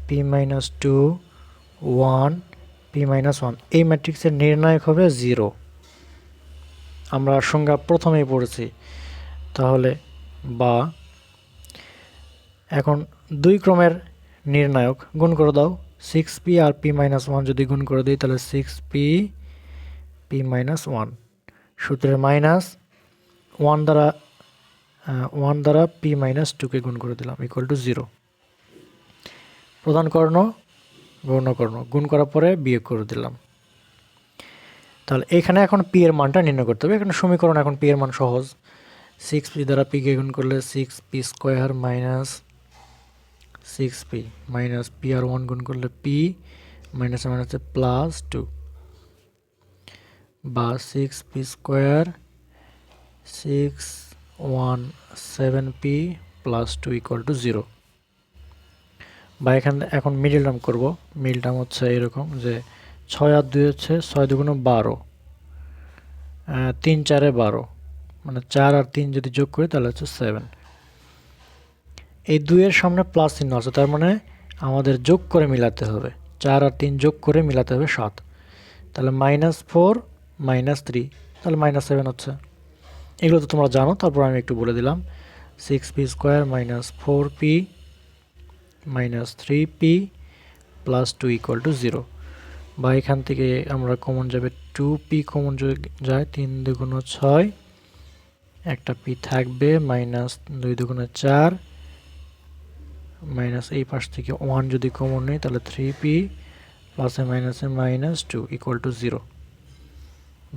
p minus 2 1 p minus 1 এই ম্যাট্রিক্সের নির্ণায়ক হবে 0। আমরা সংজ্ঞা প্রথমেই পড়েছি। তাহলে বা এখন দুই ক্রমের নির্ণায়ক গুণ করে দাও। 6p আর p মাইনাস 1 যদি গুণ করে দিই তাহলে 6p p মাইনাস 1 সূত্রের মাইনাস 1 দ্বারা p মাইনাস 2কে গুণ করে দিলাম ইকুয়াল টু 0। প্রধান কর্ণ গৌণ কর্ণ গুণ করার পরে বিয়োগ করে দিলাম। তাহলে এখানে এখন p এর মানটা নির্ণয় করতে হবে। এখানে সমীকরণ এখন p এর মান সহজ। 6p দ্বারা p কে গুণ করলে 6p square minus 6p minus p আর 1 গুণ করলে p মাইনাস মাইনাসে প্লাস 2 বা 6p square 617p plus 2 equal to 0। বা এখানে এখন মিডল টার্ম করবো। মিডল টার্ম হচ্ছে এরকম যে 6 আর 2 হচ্ছে 6 দুগুণ 12, 3 4 12, মানে 4 আর 3 যদি যোগ করি তাহলে হচ্ছে 7। এই 2 এর সামনে প্লাস চিহ্ন আছে, তার মানে আমাদের যোগ করে মিলাতে হবে। 4 আর 3 যোগ করে মিলাতে হবে 7। তাহলে -4 -3 তাহলে -7 হচ্ছে। এগুলো তো তোমরা জানো, তারপর আমি একটু বলে দিলাম। 6p square minus 4p minus 3p plus 2 equal to 0। বা এখান থেকে আমরা কমন যাবে 2p কমন যায়, 3 দুগুণ 6, একটা p থাকবে, মাইনাস 2 দুগুণ 4, মাইনাস এই পাশ থেকে 1 যদি কমন নেই তাহলে 3p প্লাসে মাইনাসে মাইনাস 2 ইকুয়াল টু 0।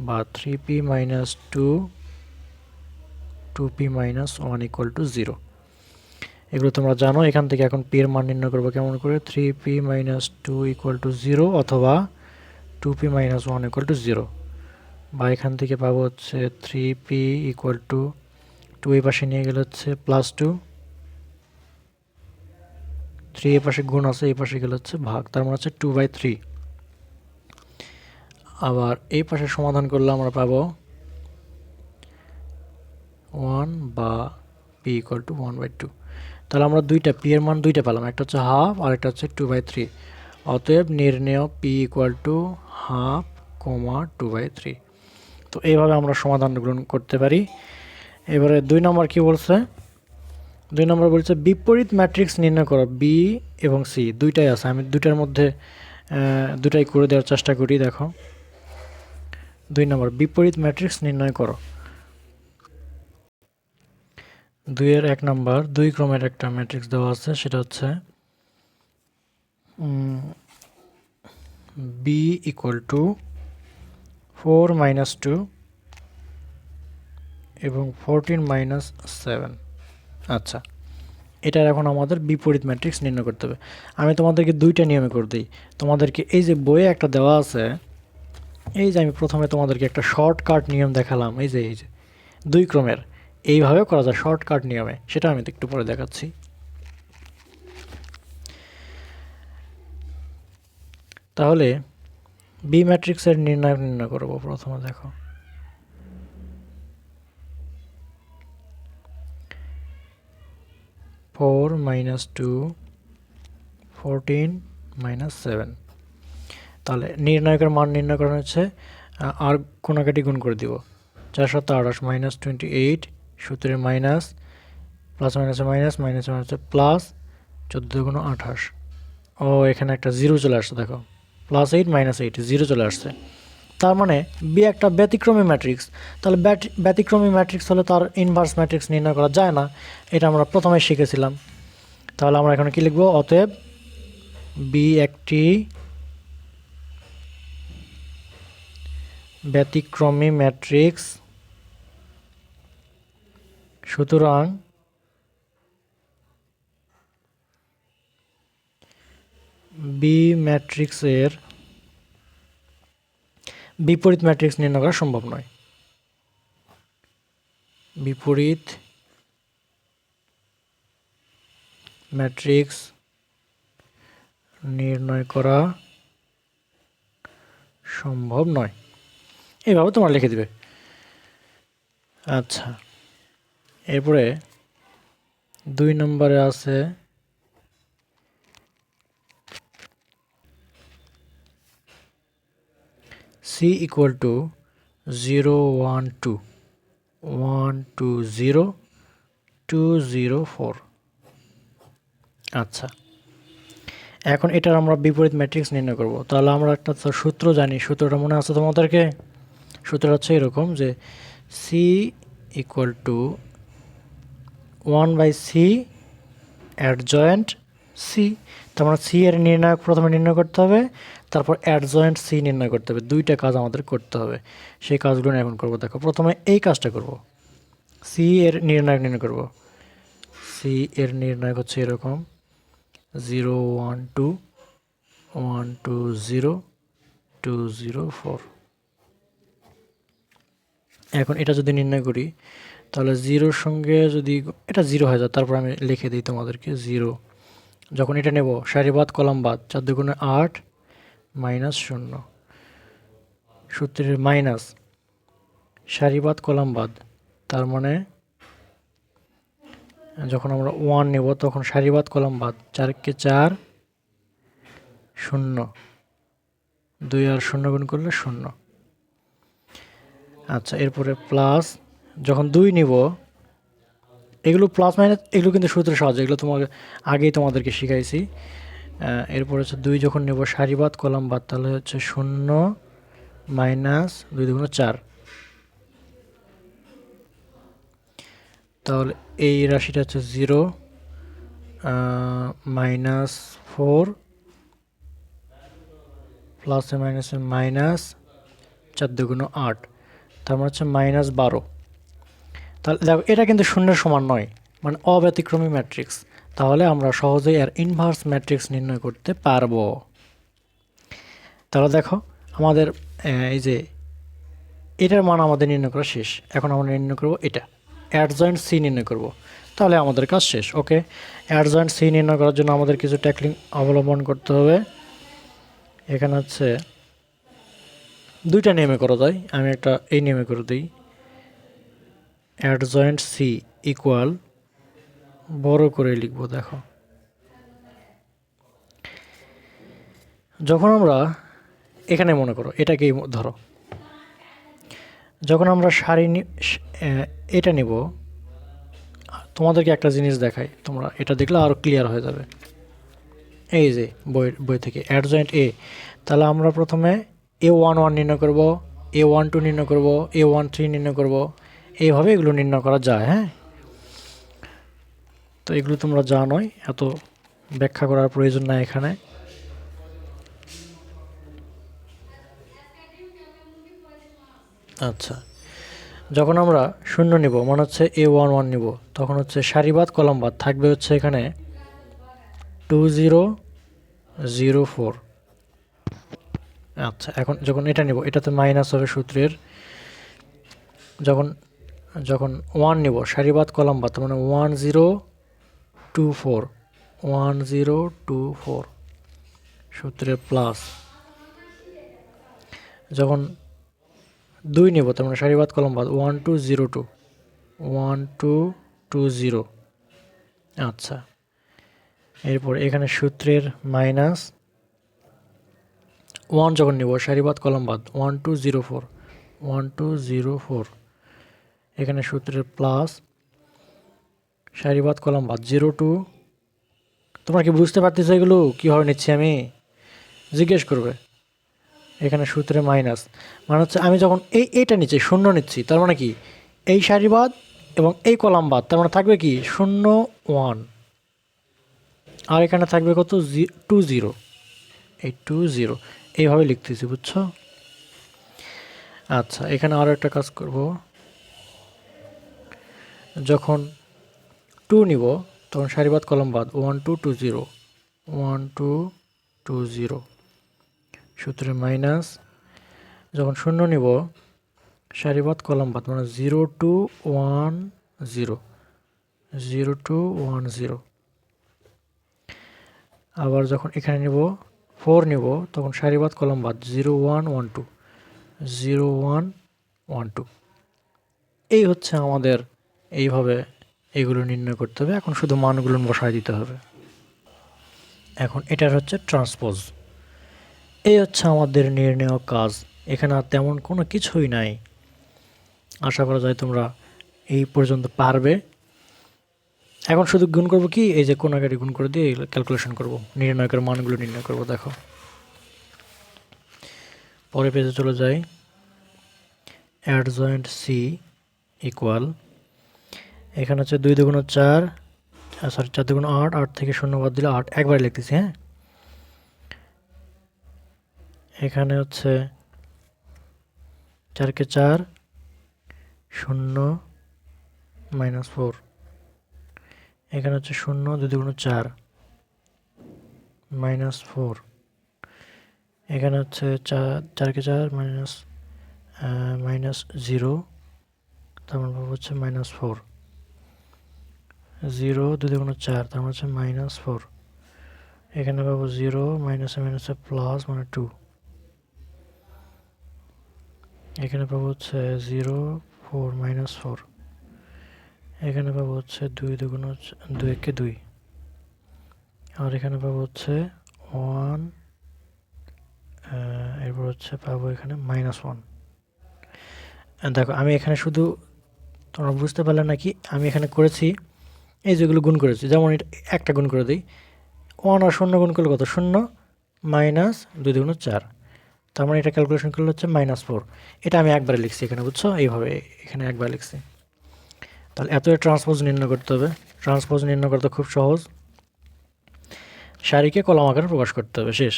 বা 3p minus 2p minus 1 equal to 0। এগুলো তোমরা জানো। এখান থেকে এখন p এর মান নির্ণয় করবো কেমন করে? 3p মাইনাস 2 ইকুয়াল টু 0 অথবা 2p মাইনাস 1 ইকুয়াল টু 0। বা এখান থেকে পাবো হচ্ছে 3p ইকুয়াল টু 2 এই পাশে নিয়ে গেলে হচ্ছে প্লাস 2, 3 এই পাশে গুণ আছে, এই পাশে গেলে হচ্ছে ভাগ, তার মানে হচ্ছে 2/3। আবার এই পাশে সমাধান করলে আমরা পাবো 1 বা p ইকুয়াল টু 1/2। তাহলে আমরা p এর মান দুইটা পেলাম, একটা হচ্ছে হাফ আর একটা হচ্ছে 2/3। অতএব নির্ণেয় p ইকুয়াল টু হাফ, 2/3। তো এইভাবে আমরা সমাধান গ্রহণ করতে পারি। এবারে 2 নম্বর কি বলছে? 2 নম্বর বলছে বিপরীত ম্যাট্রিক্স নির্ণয় করো। বি এবং সি দুইটাই আছে, আমি দুইটার মধ্যে দুটাই করে দেওয়ার চেষ্টা করি। দেখো 2 নম্বর বিপরীত ম্যাট্রিক্স নির্ণয় করো। 2 এর 1 নম্বর 2 ক্রমের একটা ম্যাট্রিক্স দেওয়া আছে, সেটা হচ্ছে বি ইকুয়াল টু 4 মাইনাস 2 এবং 14 মাইনাস 7। আচ্ছা, এটার এখন আমাদের বিপরীত ম্যাট্রিক্স নির্ণয় করতে হবে। আমি তোমাদেরকে দুইটা নিয়মে করে দিই। তোমাদেরকে এই যে বইয়ে একটা দেওয়া আছে, এই যে আমি প্রথমে তোমাদেরকে একটা শর্টকাট নিয়ম দেখালাম, এই যে 2 ক্রমের এইভাবে করা যায় শর্টকাট নিয়মে, সেটা আমি একটু পরে দেখাচ্ছি। তাহলে বি ম্যাট্রিক্সের নির্ণয় করব। প্রথমে দেখো ফোর মাইনাস 2 14 মাইনাস 7। তাহলে নির্ণায়কের মান নির্ণয় করা হচ্ছে, আর কোনাকাটি গুণ করে দিব। 4 7 28 মাইনাস 28 সূত্রের মাইনাস, প্লাস মাইনাসে মাইনাস, মাইনাসে মাইনাসে প্লাস, 14 গুণ 28। ও এখানে একটা 0 চলে আসছে, দেখো +8 -8 0 চলে আসছে। তার মানে বি একটা ব্যতিক্রমী ম্যাট্রিক্স। তাহলে ব্যতিক্রমী ম্যাট্রিক্স হলে তার ইনভার্স ম্যাট্রিক্স নির্ণয় করা যায় না, এটা আমরা প্রথমে শিখেছিলাম। তাহলে আমরা এখানে কি লিখব? অতএব বি একটি ব্যতিক্রমী ম্যাট্রিক্স, সুতরাং বি ম্যাট্রিক্সের বিপরীত ম্যাট্রিক্স নির্ণয় করা সম্ভব নয়। বিপরীত ম্যাট্রিক্স নির্ণয় করা সম্ভব নয়, এইভাবে তোমরা লিখে দিবে। আচ্ছা, এরপরে 2 নম্বরে আছে c equal to 0 1 2 1 2 0 2 0 4। আচ্ছা, এখন এটার আমরা বিপরীত ম্যাট্রিক্স নির্ণয় করব। তাহলে আমরা একটা সূত্র জানি, সূত্রটা মনে আছে তোমাদেরকে? সূত্রটা হচ্ছে এরকম যে c equal to 1/c adjoint c। তার মানে c এর নির্ণায়ক প্রথমে নির্ণয় করতে হবে, তারপর অ্যাডজয়েন্ট c নির্ণয় করতে হবে। দুইটা কাজ আমাদের করতে হবে, সেই কাজগুলো এখন করব। দেখো, প্রথমে এই কাজটা করব, c এর নির্ণায়ক নির্ণয় করব। c এর নির্ণায়ক হচ্ছে এরকম 0 1 2 1 2 0 2 0 4। এখন এটা যদি নির্ণয় করি, তাহলে জিরোর সঙ্গে যদি এটা 0 হয়ে যায়, তারপর আমি লিখে দিই তোমাদেরকে 0। যখন এটা নেব সারিবাদ কলাম বাদ, 4 দুগুণে 8 মাইনাস 0, সূত্রের মাইনাস সারিবাদ কলাম বাদ, তার মানে যখন আমরা 1 নেব তখন সারিবাদ কলাম বাদ, 4 কে 4 0, 2 আর 0 গুণ করলে 0। আচ্ছা, এরপরে প্লাস যখন 2 নিব, এগুলো প্লাস মাইনাস এগুলো কিন্তু সূত্রের সাহায্যে, এগুলো তোমাকে আগেই তোমাদেরকে শিখাইছি। এরপর হচ্ছে 2 যখন নেব সারিবাদ কলাম বাদ, তাহলে হচ্ছে 0 মাইনাস 2 দুগুণ 4। তাহলে এই রাশিটা হচ্ছে 0 মাইনাস 4 প্লাসে মাইনাসে মাইনাস 4 দুগুণ 8, তার মানে হচ্ছে মাইনাস 12। তাহলে দেখো, এটা কিন্তু শূন্যের সমান নয়, মানে অব্যতিক্রমী ম্যাট্রিক্স। তাহলে আমরা সহজেই এর ইনভার্স ম্যাট্রিক্স নির্ণয় করতে পারবো। তাহলে দেখো, আমাদের এই যে এটার মান আমাদের নির্ণয় করা শেষ। এখন আমরা নির্ণয় করব এটা অ্যাডজয়েন্ট সি নির্ণয় করব, তাহলে আমাদের কাজ শেষ। ওকে, অ্যাডজয়েন্ট সি নির্ণয় করার জন্য আমাদের কিছু টেকনিক অবলম্বন করতে হবে। এখানে হচ্ছে দুইটা নিয়মে করা যায়, আমি একটা এই নিয়মে করে দিই। অ্যাডজয়েন্ট সি ইকুয়াল, বড় করে লিখব। দেখো, যখন আমরা এখানে মনে করো এটাকেই ধরো, যখন আমরা এটা নিব, তোমাদেরকে একটা জিনিস দেখাই, তোমরা এটা দেখলে আরও ক্লিয়ার হয়ে যাবে। এই যে বই থেকে অ্যাডজয়েন্ট এ, তাহলে আমরা প্রথমে A11 নির্ণয় করব, A12 নির্ণয় করব, A13 নির্ণয় করব, এইভাবে এগুলো নির্ণয় করা যায়। হ্যাঁ, তো এগুলো তোমরা জানোই, এত ব্যাখ্যা করার প্রয়োজন নাই এখানে। আচ্ছা, যখন আমরা 0 নিব, মনে হচ্ছে A11 নিব, তখন হচ্ছে সারিবাদ কলাম বাদ থাকবে হচ্ছে এখানে 2 0 0 4। আচ্ছা, এখন যখন এটা নিব, এটাতে মাইনাস হবে সূত্রের। যখন যখন 1 নিব সারিবাদ কলাম বাদ, মানে 1 0 2 4 1 0 2 4 সূত্রের প্লাস। যখন 2 নিব, তার মানে সারিবাদ কলম বাদ 1 2 0 2 1 2 2 0। আচ্ছা, এরপর এখানে সূত্রের মাইনাস 1 যখন নিব সারিবাদ কলম বাদ 1 2 0 4 1 2 0 4, এখানে সূত্রের প্লাস সারিবাদ কলম বাদ 0 2। তোমরা কি বুঝতে পারতেছো এগুলো কীভাবে নিচ্ছি আমি? জিজ্ঞেস করবে। এখানে সূত্রে মাইনাস, মানে হচ্ছে আমি যখন এইটা নিচ্ছি 0 নিচ্ছি, তার মানে কি এই সারিবাদ এবং এই কলাম বাদ, তার মানে থাকবে কি 0 1, আর এখানে থাকবে কত 2 0, এই 2 0, এইভাবে লিখতেছি, বুঝছো? আচ্ছা, এখানে আরও একটা কাজ করব। যখন 2 নিব তখন সারিবাদ কলম বাদ 1 2 2 0 1 2 0 সূত্রে মাইনাস, যখন শূন্য নিব সারিবাদ কলাম বাদ, মানে 0 to 1 0, 0 to 1 0। আবার যখন এখানে নিব 4 নিব, তখন সারিবাদ কলাম বাদ 0 1 1 2, 0 1 1 2। এই হচ্ছে আমাদের, এইভাবে এগুলো নির্ণয় করতে হবে। এখন শুধু মানগুলো বসায় দিতে হবে। এখন এটার হচ্ছে ট্রান্সপোজ। এই হচ্ছে আমাদের নির্ণয় কাজ। এখানে আর তেমন কোনো কিছুই নাই। আশা করা যায় তোমরা এই পর্যন্ত পারবে। এখন শুধু গুণ করব কি, এই যে কোণাকাটি গুণ করে দিয়ে ক্যালকুলেশন করব, নির্ণয়কের মানগুলো নির্ণয় করব। দেখো পরে পেজে চলে যাই। অ্যাডজয়েন্ট সি ইকুয়াল, এখানে হচ্ছে 2 2 4, সরি 4 2 8, 8 থেকে 0 বাদ দিলে 8, একবার লিখতেছি। হ্যাঁ, এখানে হচ্ছে 4 কে 4, 0 -4, এখানে হচ্ছে 0 2 2 4 -4, এখানে হচ্ছে 4 কে 4 -0, তার মানে হচ্ছে -4, 0 2 2 4, তার মানে হচ্ছে -4, এখানে পাবো 0 মাইনাসে মাইনাসে প্লাস মানে 2, এখানে পাবো হচ্ছে 0 4 -4, এখানে পাবো হচ্ছে 2 2 কে 2, আর এখানে পাবো হচ্ছে 1, এরপর হচ্ছে পাবো এখানে -1। দেখো আমি এখানে শুধু, তোমরা বুঝতে পারলে নাকি, আমি এখানে করেছি এই যেগুলো গুণ করেছি, যেমন এটা একটা গুণ করে দিই, 1 আর 0 গুণ করলে কত, 0 মাইনাস 2 2 4, তার মানে এটা ক্যালকুলেশন করলে হচ্ছে -4। এটা আমি একবারে লিখছি এখানে, বুঝছো, এইভাবে এখানে একবার লিখছি। তাহলে এত ট্রান্সপোজ নির্ণয় করতে হবে। ট্রান্সপোজ নির্ণয় করতে খুব সহজ, সারিকে কলাম আকারে প্রকাশ করতে হবে, শেষ।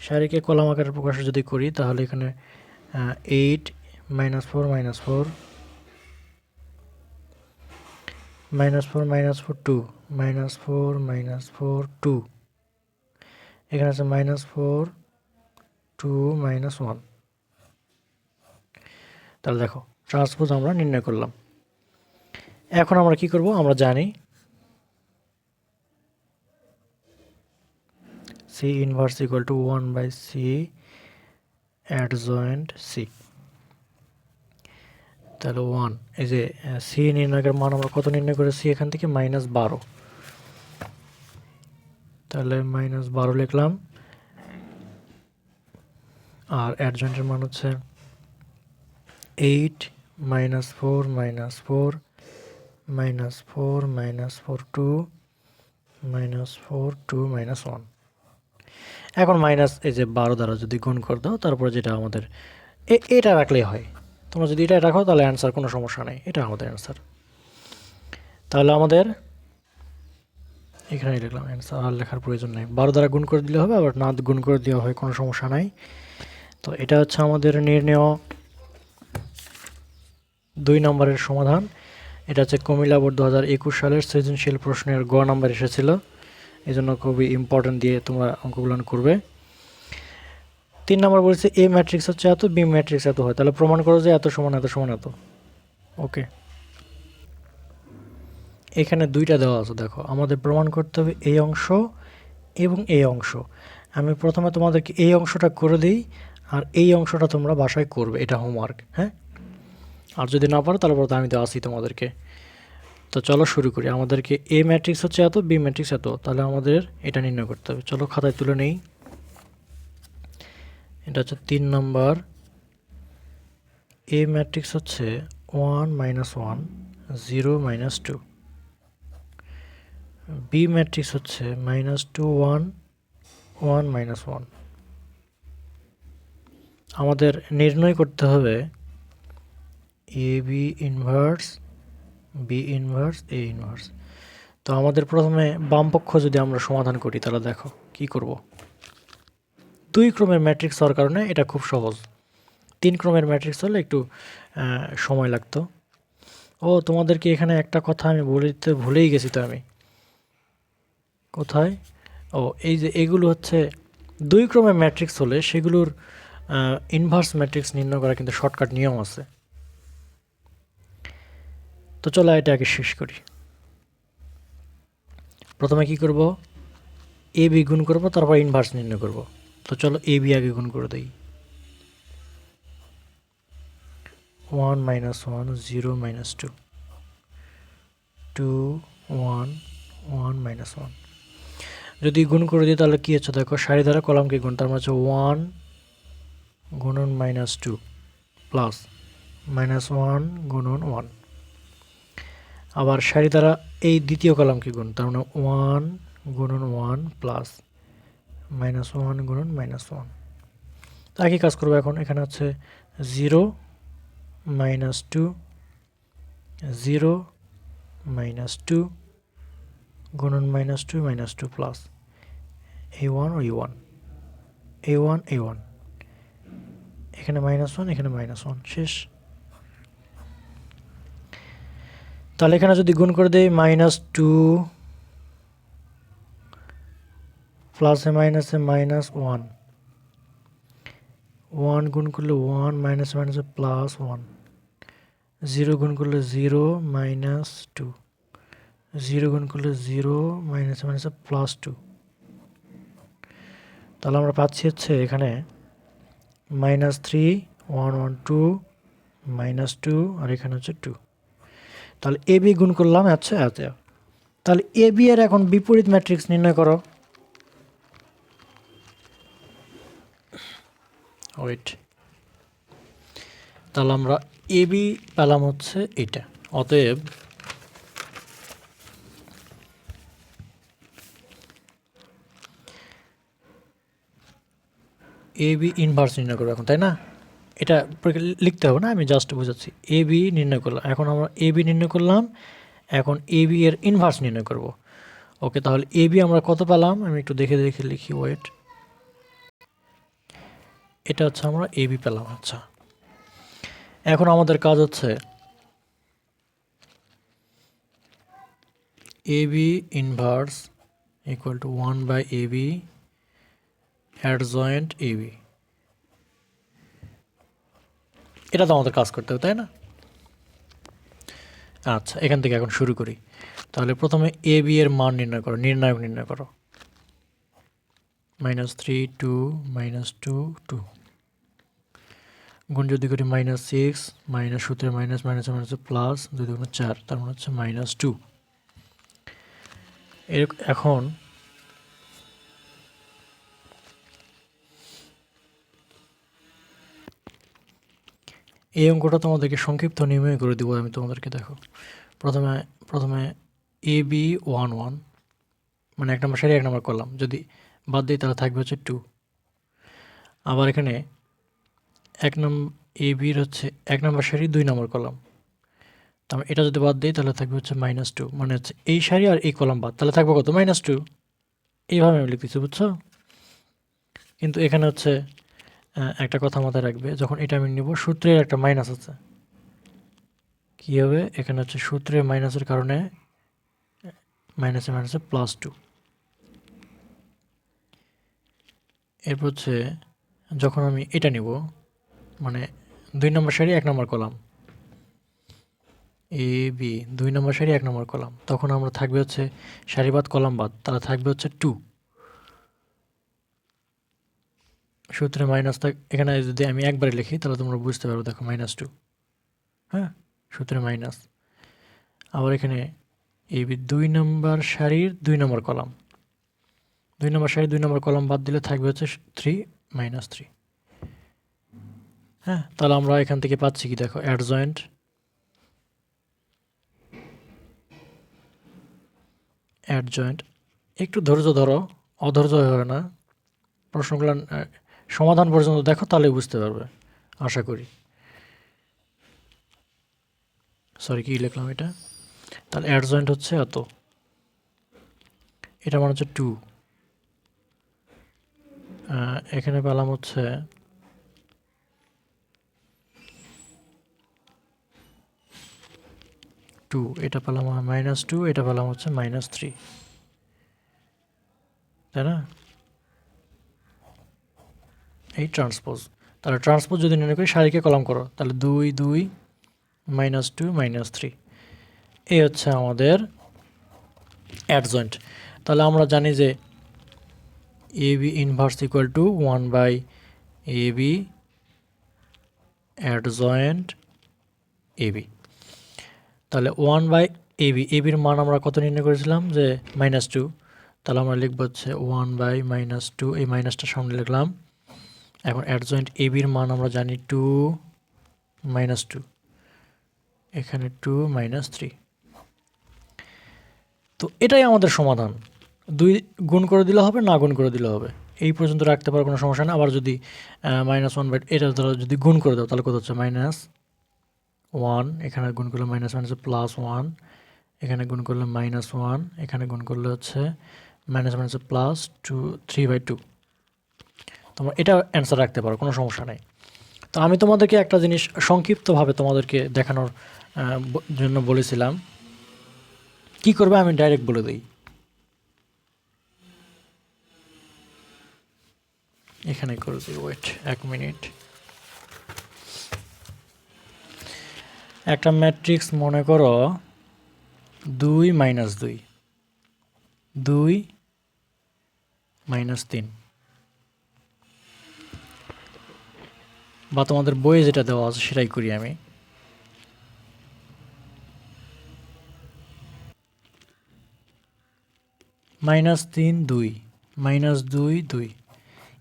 সারিকে কলাম আকারে প্রকাশ যদি করি তাহলে এখানে 8 -4 -4 -4 -4 2 -4 -4 2, এখানে আছে -4 2 -1। তাহলে দেখো ট্রান্সপোজ আমরা নির্ণয় করলাম। এখন আমরা কি করব, আমরা জানি C inverse equal two 1/C adjoint C। তাহলে 1, এই যে C নির্ণয়ের মান আমরা কত নির্ণয় করেছি এখান থেকে, -12। তাহলে -12 লিখলাম, আর অ্যাডজয়েন্টের মান হচ্ছে 8 -4 -4 -4 -4 2 -4 2 -1। এখন মাইনাস এই যে 12 দ্বারা যদি গুণ করে দাও, তারপরে যেটা আমাদের এটা রাখলেই হয়। তোমরা যদি এটা রাখো তাহলে অ্যান্সার, কোনো সমস্যা নেই, এটা আমাদের অ্যান্সার। তাহলে আমাদের এখানে লিখলাম অ্যান্সার, আর লেখার প্রয়োজন নেই, 12 দ্বারা গুণ করে দিলে হবে, আবার না গুণ করে দেওয়া হয় কোনো সমস্যা নাই। তো এটা হচ্ছে আমাদের নির্ণয় 2 নম্বরের সমাধান। এটা হচ্ছে কুমিল্লা বোর্ড 2021 সালের সৃজনশীল প্রশ্নের গ নাম্বার এসেছিল, এই জন্য খুবই ইম্পর্টেন্ট দিয়ে তোমরা অঙ্কগুলো করবে। 3 নম্বর বলেছে এ ম্যাট্রিক্স হচ্ছে এত, বি ম্যাট্রিক্স এত হয়, তাহলে প্রমাণ করো যে এত সমান এত সমান এত। ওকে, এখানে দুইটা দেওয়া আছে, দেখো আমাদের প্রমাণ করতে হবে এই অংশ এবং এই অংশ। আমি প্রথমে তোমাদেরকে এই অংশটা করে দিই, আর এই অংশটা তোমরা বাসায় করবে, এটা হোমওয়ার্ক। হ্যাঁ, আর যদি না পারো তাহলে আমি তো আসি তোমাদেরকে। তো চলো শুরু করি। আমাদেরকে এ ম্যাট্রিক্স হচ্ছে এত, বি ম্যাট্রিক্স এত, তাহলে আমাদের এটা নির্ণয় করতে হবে। চলো খাতায় তুলে নেই। এটা হচ্ছে 3 নম্বর। এ ম্যাট্রিক্স হচ্ছে 1 -1 0 -2, বি ম্যাট্রিক্স হচ্ছে -2 1 1 -1। আমাদের নির্ণয় করতে হবে এ B inverse, B inverse, A inverse. তো আমাদের প্রথমে বাম পক্ষ যদি আমরা সমাধান করি তাহলে দেখো কি করব। 2 ক্রমের ম্যাট্রিক্স হওয়ার কারণে এটা খুব সহজ। 3 ক্রমের ম্যাট্রিক্স হলে একটু সময় লাগতো। ও তোমাদেরকে এখানে একটা কথা আমি বলতে ভুলেই গেছি, তো আমি কোথায়, ও এই যে এগুলো হচ্ছে দুই ক্রমে ম্যাট্রিক্স হলে সেগুলোর ইনভার্স ম্যাট্রিক্স নির্ণয় করা কিন্তু শর্টকাট নিয়ম আছে। তো চলো এটা আগে শেষ করি। প্রথমে কি করব, এ বি গুণ করব, তারপর ইনভার্স নির্ণয় করব। তো চলো এ বি আগে গুণ করে দিই। 1 -1 0 -2 2 1 1 -1। যদি গুণ করে দিই তাহলে কি হচ্ছে দেখো, সারি দ্বারা কলামকে গুণ, তার মানে হচ্ছে 1 গুণন -2 প্লাস -1 গুণন 1। আবার সারি দ্বারা এই দ্বিতীয় কলামকে গুণ, তার মানে 1 গুণন 1 প্লাস -1 গুণন -1। তো একই কাজ করবো এখন। এখানে হচ্ছে 0 -2 0 -2 গুণন -2 -2 প্লাস a1 ও a1 a1 a1, এখানে -1 এখানে -1, শেষ। তাহলে এখানে যদি গুণ করে দেই -2 প্লাসে মাইনাসে -1, 1 গুণ করলে 1 মাইনাসে মাইনাসে +1, 0 গুণ করলে 0 -2, 0 গুণ করলে 0 মাইনাসে মাইনাসে +2। তাহলে আমরা পাচ্ছি হচ্ছে এখানে -3 1 1 2 -2, আর এখানে হচ্ছে 2। তাহলে এ বি গুণ করলাম আচ্ছা আচ্ছা। তাহলে এ বি এর এখন বিপরীত ম্যাট্রিক্স নির্ণয় করো। ওয়েট, তাহলে আমরা এ বি পেলাম হচ্ছে এটা। অতএব এ বি ইনভার্স নির্ণয় করবো এখন, তাই না? এটা লিখতে হবে না, আমি জাস্ট বোঝাচ্ছি। এ বি নির্ণয় করলাম, এখন আমরা এ বি নির্ণয় করলাম, এখন এ বি এর ইনভার্স নির্ণয় করব। ওকে, তাহলে এ বি আমরা কত পেলাম আমি একটু দেখে দেখে লিখি। ওয়েট, এটা হচ্ছে আমরা এ বি পেলাম। আচ্ছা, এখন আমাদের কাজ হচ্ছে A B inverse equal to 1/AB adjoint A B. এটা তো আমাদের কাজ করতে হবে, তাই না? আচ্ছা, এখান থেকে এখন শুরু করি। তাহলে প্রথমে এ বি এর মান নির্ণয় করো, নির্ণায়ক নির্ণয় করো। -3 2 -2 2 গুণ যদি করি -6 মাইনাস সূত্রে মাইনাস মাইনাসে মাইনাসে প্লাস 2 2 4, তার মানে হচ্ছে -2। এখন এই অঙ্কটা তোমাদেরকে সংক্ষিপ্ত নিয়মে করে দিব আমি তোমাদেরকে। দেখো, প্রথমে প্রথমে এ বি 1 1, মানে 1 নম্বর সারি 1 নম্বর কলাম, যদি বাদ দিই তাহলে থাকবে হচ্ছে 2। আবার এখানে 1 নম্বর এ বির হচ্ছে 1 নম্বর সারি 2 নম্বর কলাম, তারপর এটা যদি বাদ দিই তাহলে থাকবে হচ্ছে -2, মানে হচ্ছে এই সারি আর এই কলাম বাদ, তাহলে থাকবে কত? -2। এইভাবে আমি লিখতেছি, বুঝছো? কিন্তু এখানে হচ্ছে একটা কথা মাথায় রাখবে, যখন এটা আমি নিব সূত্রের একটা মাইনাস আছে। কী হবে? এখানে হচ্ছে সূত্রের মাইনাসের কারণে মাইনাসে মাইনাসে +2। এরপর হচ্ছে যখন আমি এটা নিব, মানে 2 নম্বর সারি 1 নম্বর কলাম, এ বি 2 নম্বর সারি 1 নম্বর কলাম, তখন আমরা থাকবে হচ্ছে সারি বাদ কলাম বাদ, তাহলে থাকবে হচ্ছে 2। সূত্রে মাইনাস এখানে যদি আমি একবারে লিখি তাহলে তোমরা বুঝতে পারো। দেখো -2, হ্যাঁ, সূত্রে মাইনাস। আবার এখানে এই 2 নম্বর সারির 2 নম্বর কলাম, 2 নম্বর সারি 2 নম্বর কলাম বাদ দিলে থাকবে হচ্ছে 3 -3। হ্যাঁ, তাহলে আমরা এখান থেকে পাচ্ছি কি দেখো, অ্যাডজয়েন্ট অ্যাডজয়েন্ট। একটু ধৈর্য ধরো, অধৈর্য হয় না। প্রশ্নগুলো সমাধান পর্যন্ত দেখো, তাহলে বুঝতে পারবে আশা করি। সরি, কি লিখলাম এটা? তাহলে অ্যাডজয়েন্ট হচ্ছে এত, এটা মানে হচ্ছে 2। এখানে পেলাম হচ্ছে 2, এটা পেলাম -2, এটা পেলাম হচ্ছে -3, তাই না? এই ট্রান্সপোজ। তাহলে ট্রান্সপোজ যদি নির্ণয় করি সারিকে কলাম করো, তাহলে 2 2 -2 -3, এই হচ্ছে আমাদের অ্যাডজয়েন্ট। তাহলে আমরা জানি যে A B inverse equal to 1/AB adjoint A B. তাহলে 1/AB, এবির মান আমরা কত নির্ণয় করেছিলাম যে -2, তাহলে আমরা লিখব হচ্ছে 1/-2, এই মাইনাসটা সামনে লিখলাম। এখন অ্যাডজয়েন্ট এবির মান আমরা জানি 2 -2, এখানে 2 -3। তো এটাই আমাদের সমাধান। 2 গুণ করে দিলে হবে, না গুণ করে দিলে হবে, এই পর্যন্ত রাখতে পারো, কোনো সমস্যা না। আবার যদি -1/, এটা দ্বারা যদি গুণ করে দাও তাহলে কত হচ্ছে -1, এখানে গুণ করলে -1 এখানে গুণ করলে -1, এখানে গুণ করলে হচ্ছে -2 3/2। তোমরা এটা অ্যান্সার রাখতে পারো, কোনো সমস্যা নেই। তো আমি তোমাদেরকে একটা জিনিস সংক্ষিপ্তভাবে তোমাদেরকে দেখানোর জন্য বলেছিলাম, কি করবে আমি ডাইরেক্ট বলে দিই। এখানে করে দিই, ওয়েট 1 মিনিট। একটা ম্যাট্রিক্স মনে করো 2 -2, 2 -3, বা তোমাদের বইয়ে যেটা দেওয়া আছে সেটাই করি আমি। -3 2 -2 2,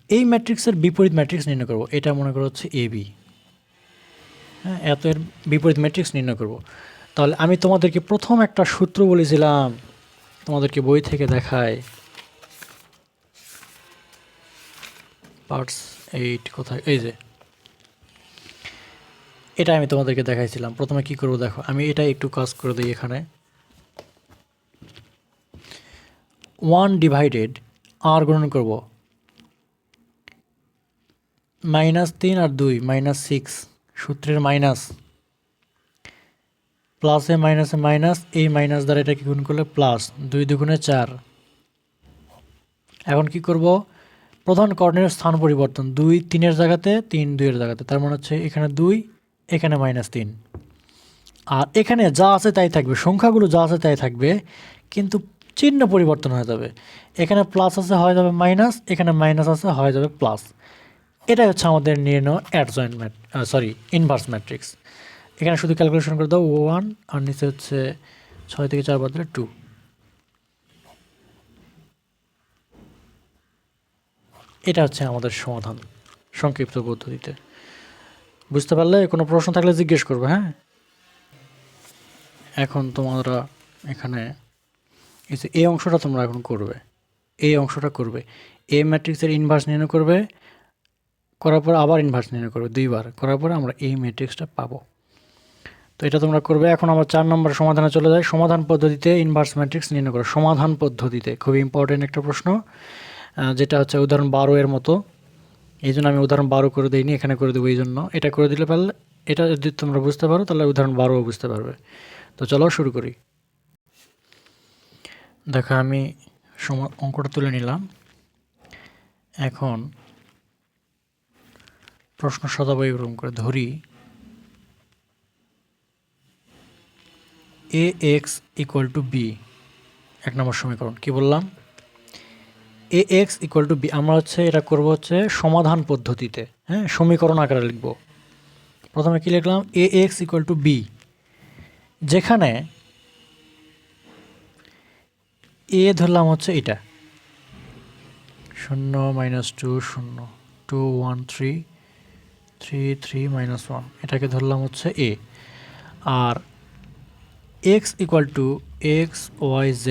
এই ম্যাট্রিক্সের বিপরীত ম্যাট্রিক্স নির্ণয় করব। এটা মনে করো হচ্ছে এবি, হ্যাঁ, এত এর বিপরীত ম্যাট্রিক্স নির্ণয় করব। তাহলে আমি তোমাদেরকে প্রথম একটা সূত্র বলেছিলাম, তোমাদেরকে বই থেকে দেখায়, পার্টস 8 কোথায়, এই যে এটা আমি তোমাদেরকে দেখাইছিলাম। প্রথমে কি করব দেখো, আমি এটা একটু কাজ করে দিই। এখানে 1/r গ্রহণ করব, -3 আর 2 -6, সূত্রের মাইনাস, প্লাসে মাইনাসে মাইনাস, এই মাইনাস দ্বারা এটাকে গুণ করলে প্লাস, 2 2 4। এখন কি করব, প্রধান কর্ণের স্থান পরিবর্তন, 2 3-এর জায়গাতে 3 2-এর জায়গাতে, তার মানে হচ্ছে এখানে 2, এখানে -3, আর এখানে যা আছে তাই থাকবে, সংখ্যাগুলো যা আছে তাই থাকবে, কিন্তু চিহ্ন পরিবর্তন হয়ে যাবে। এখানে প্লাস আছে হয়ে যাবে মাইনাস, এখানে মাইনাস আছে হয়ে যাবে প্লাস। এটাই হচ্ছে আমাদের নির্ণয় অ্যাডজয়েন্ট ইনভার্স ম্যাট্রিক্স। এখানে শুধু ক্যালকুলেশন করে দাও 1, আর নিচে হচ্ছে 6 থেকে 4 বাদ দিলে 2। এটা হচ্ছে আমাদের সমাধান সংক্ষিপ্ত পদ্ধতিতে। বুঝতে পারলে? কোনো প্রশ্ন থাকলে জিজ্ঞেস করবে, হ্যাঁ। এখন তোমরা এখানে এই যে এই অংশটা তোমরা এখন করবে, এই অংশটা করবে, এ ম্যাট্রিক্সের ইনভার্স নির্ণয় করবে, করার পর আবার ইনভার্স নির্ণয় করবে, 2 বার করার পরে আমরা এই ম্যাট্রিক্সটা পাবো। তো এটা তোমরা করবে। এখন আমরা 4 নম্বর সমাধানে চলে যাই। সমাধান পদ্ধতিতে ইনভার্স ম্যাট্রিক্স নির্ণয় করো। সমাধান পদ্ধতিতে খুবই ইম্পর্টেন্ট একটা প্রশ্ন, যেটা হচ্ছে উদাহরণ 12 এর মতো। এই জন্য আমি উদাহরণ 12 করে দিইনি, এখানে করে দেবো। এই জন্য এটা করে দিলে পারলে, এটা যদি তোমরা বুঝতে পারো তাহলে উদাহরণ 12 বুঝতে পারবে। তো চলো শুরু করি। দেখো আমি অঙ্কটা তুলে নিলাম। এখন প্রশ্ন সদাবাই গ্রহণ করে ধরি ax = b, 1 নম্বর সমীকরণ। কি বললাম? ax = b। আমরা হচ্ছে এটা করব হচ্ছে সমাধান পদ্ধতিতে, হ্যাঁ, সমীকরণ আকারে লিখব। প্রথমে কি লিখলাম? ax = b, যেখানে a ধরলাম হচ্ছে এটা 0 -2 0 2 1 3 3 3 -1, এটাকে ধরলাম হচ্ছে a। R x = x y z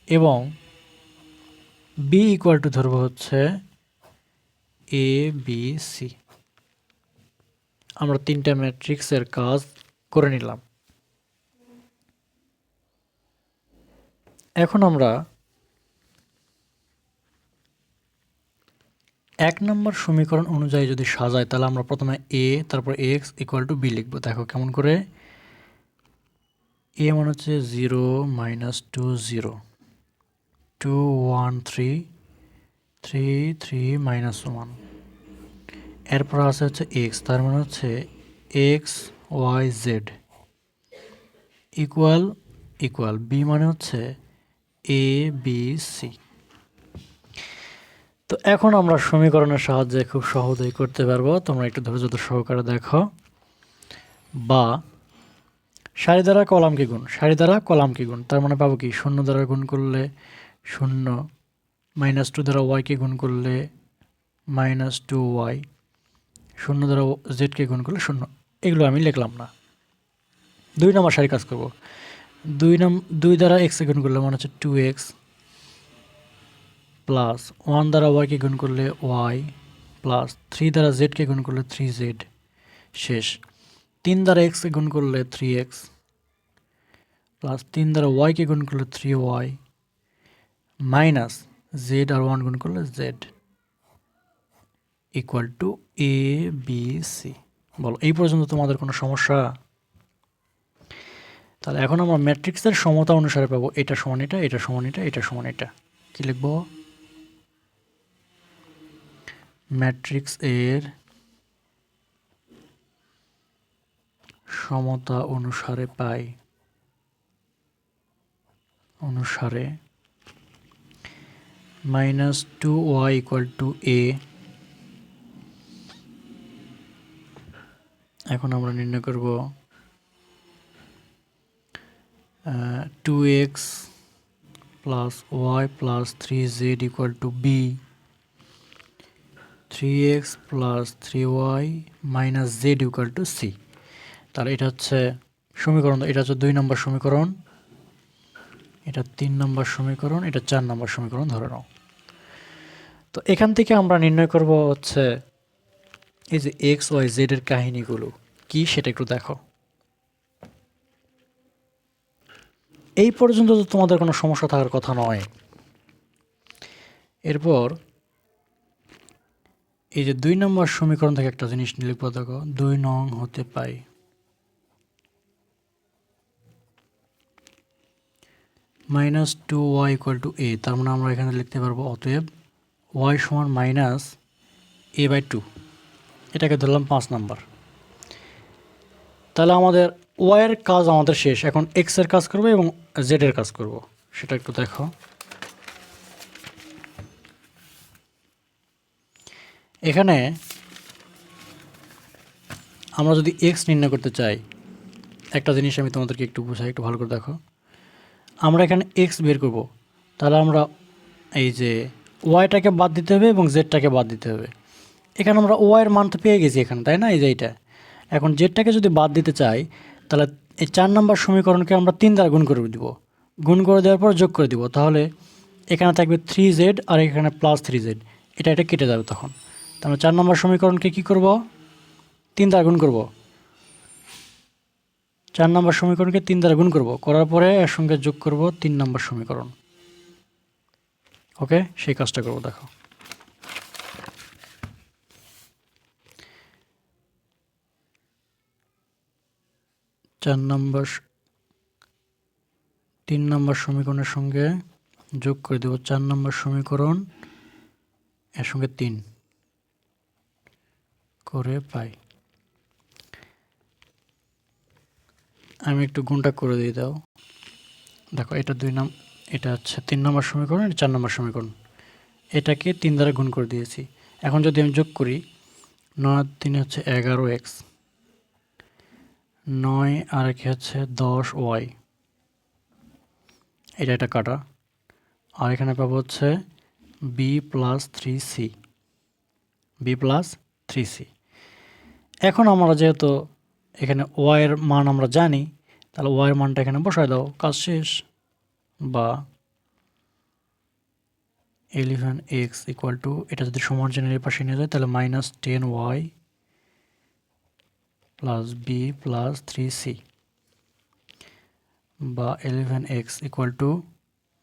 এবং b = ধরব হচ্ছে a b c। আমরা 3টা ম্যাট্রিক্সের কাজ করে নিলাম। এখন আমরা 1 নম্বর সমীকরণ অনুযায়ী যদি সাজাই, তাহলে আমরা প্রথমে a, তারপর x = b লিখব। দেখো কেমন করে। a মানে হচ্ছে 0 -2 0 2 1 3 -1। এরপর আছে হচ্ছে এক্স, তার মানে হচ্ছে X Y Z equal equal B মানে হচ্ছে এ বি সি। তো এখন আমরা সমীকরণের সাহায্যে খুব সহজেই করতে পারবো, তোমরা একটু ধৈর্য সহকারে দেখো। বা সারি দ্বারা কলামকে গুণ, সারি দ্বারা কলামকে গুণ, তার মানে পাবো কি 0 দ্বারা গুণ করলে 0, -2 দ্বারা ওয়াইকে গুণ করলে -2y, 0 দ্বারা জেডকে গুণ করলে 0। এগুলো আমি লিখলাম না। 2 নম্বর সারি কাজ করব। 2 দ্বারা এক্সকে গুণ করলে মানে হচ্ছে 2x, প্লাস 1 দ্বারা ওয়াইকে গুণ করলে y, প্লাস 3 দ্বারা জেডকে গুণ করলে 3z, শেষ 3 দ্বারা এক্সকে গুণ করলে 3x, প্লাস 3 দ্বারা ওয়াইকে গুণ করলে 3y, মাইনাস জেড আর 1 গুণ করলে z, equal to A B C. বলো এই পর্যন্ত তোমাদের কোনো সমস্যা? তাহলে এখন আমরা ম্যাট্রিক্সের সমতা অনুসারে পাবো এটা সমান এটা, এটা সমান এটা, এটা সমান এটা। কি লিখব? ম্যাট্রিক্স এর সমতা অনুসারে পাই অনুসারে -2y = a। এখন আমরা নির্ণয় করব 2x plus y plus 3z = b, 3x plus 3y minus z = c। তাহলে এটা হচ্ছে সমীকরণ, এটা হচ্ছে 2 নম্বর সমীকরণ, এটা 3 নম্বর সমীকরণ, এটা 4 নম্বর সমীকরণ ধরে নাও। তো এখান থেকে আমরা নির্ণয় করব হচ্ছে এই যে এক্স ওয়াই জেড এর কাহিনীগুলো কি সেটা একটু দেখো। এই পর্যন্ত তো তোমাদের কোনো সমস্যা থাকার কথা নয়। এরপর এই যে 2 নম্বর সমীকরণ থেকে একটা জিনিস লিখব, দেখো 2 নং হতে পাই -2y = a। তার মানে আমরা এখানে লিখতে পারবো অতএব y সমান -a/2। এটাকে ধরলাম 5 নাম্বার। তাহলে আমাদের y এর কাজ আমাদের শেষ, এখন x এর কাজ করব এবং z এর কাজ করব, সেটা একটু দেখো। এখানে আমরা যদি x নির্ণয় করতে চাই, একটা জিনিস আমি তোমাদেরকে একটু বোঝাই, একটু ভালো করে দেখো। আমরা এখানে x বের করব, তাহলে আমরা এই যে ওয়াইটাকে বাদ দিতে হবে এবং জেডটাকে বাদ দিতে হবে। এখানে আমরা ওয়াইয়ের মান তো পেয়ে গেছি এখানে, তাই না? এই যে এইটা। এখন জেডটাকে যদি বাদ দিতে চাই, তাহলে এই 4 নম্বর সমীকরণকে আমরা 3 দ্বারা গুণ করে দিব, গুণ করে দেওয়ার পর যোগ করে দিব। তাহলে এখানে থাকবে 3z আর এখানে +3z, এটা কেটে যাবে তখন। তাহলে 4 নম্বর সমীকরণকে কি করব? 3 দ্বারা গুণ করব। 4 নম্বর সমীকরণকে 3 দ্বারা গুণ করব, করার পরে এর সঙ্গে যোগ করব 3 নম্বর সমীকরণ। ওকে, সেই কাজটা করব, দেখো। তিন নম্বর সমীকরণের সঙ্গে যোগ করে দেব 4 নম্বর সমীকরণ, এর সঙ্গে 3 করে পাই। আমি একটু গুণটা করে দিয়ে দাও। দেখো এটা এটা হচ্ছে 3 নম্বর সমীকরণ, এটা 4 নম্বর সমীকরণ, এটাকে 3 দ্বারা গুণ করে দিয়েছি। এখন যদি আমি যোগ করি 9 3 হচ্ছে 11x, 9 আর 1 হচ্ছে 10y, এটা কাটা, আর এখানে পাবো হচ্ছে b + 3c, b + 3c। এখন আমরা যেহেতু এখানে y এর মান আমরা জানি, তাহলে y এর মানটা এখানে বসায় দাও, কাজ শেষ। বা 11x = এটা যদি সমান চিহ্নের পাশে নিয়ে যায় তাহলে -10y + b + 3c, বা 11x =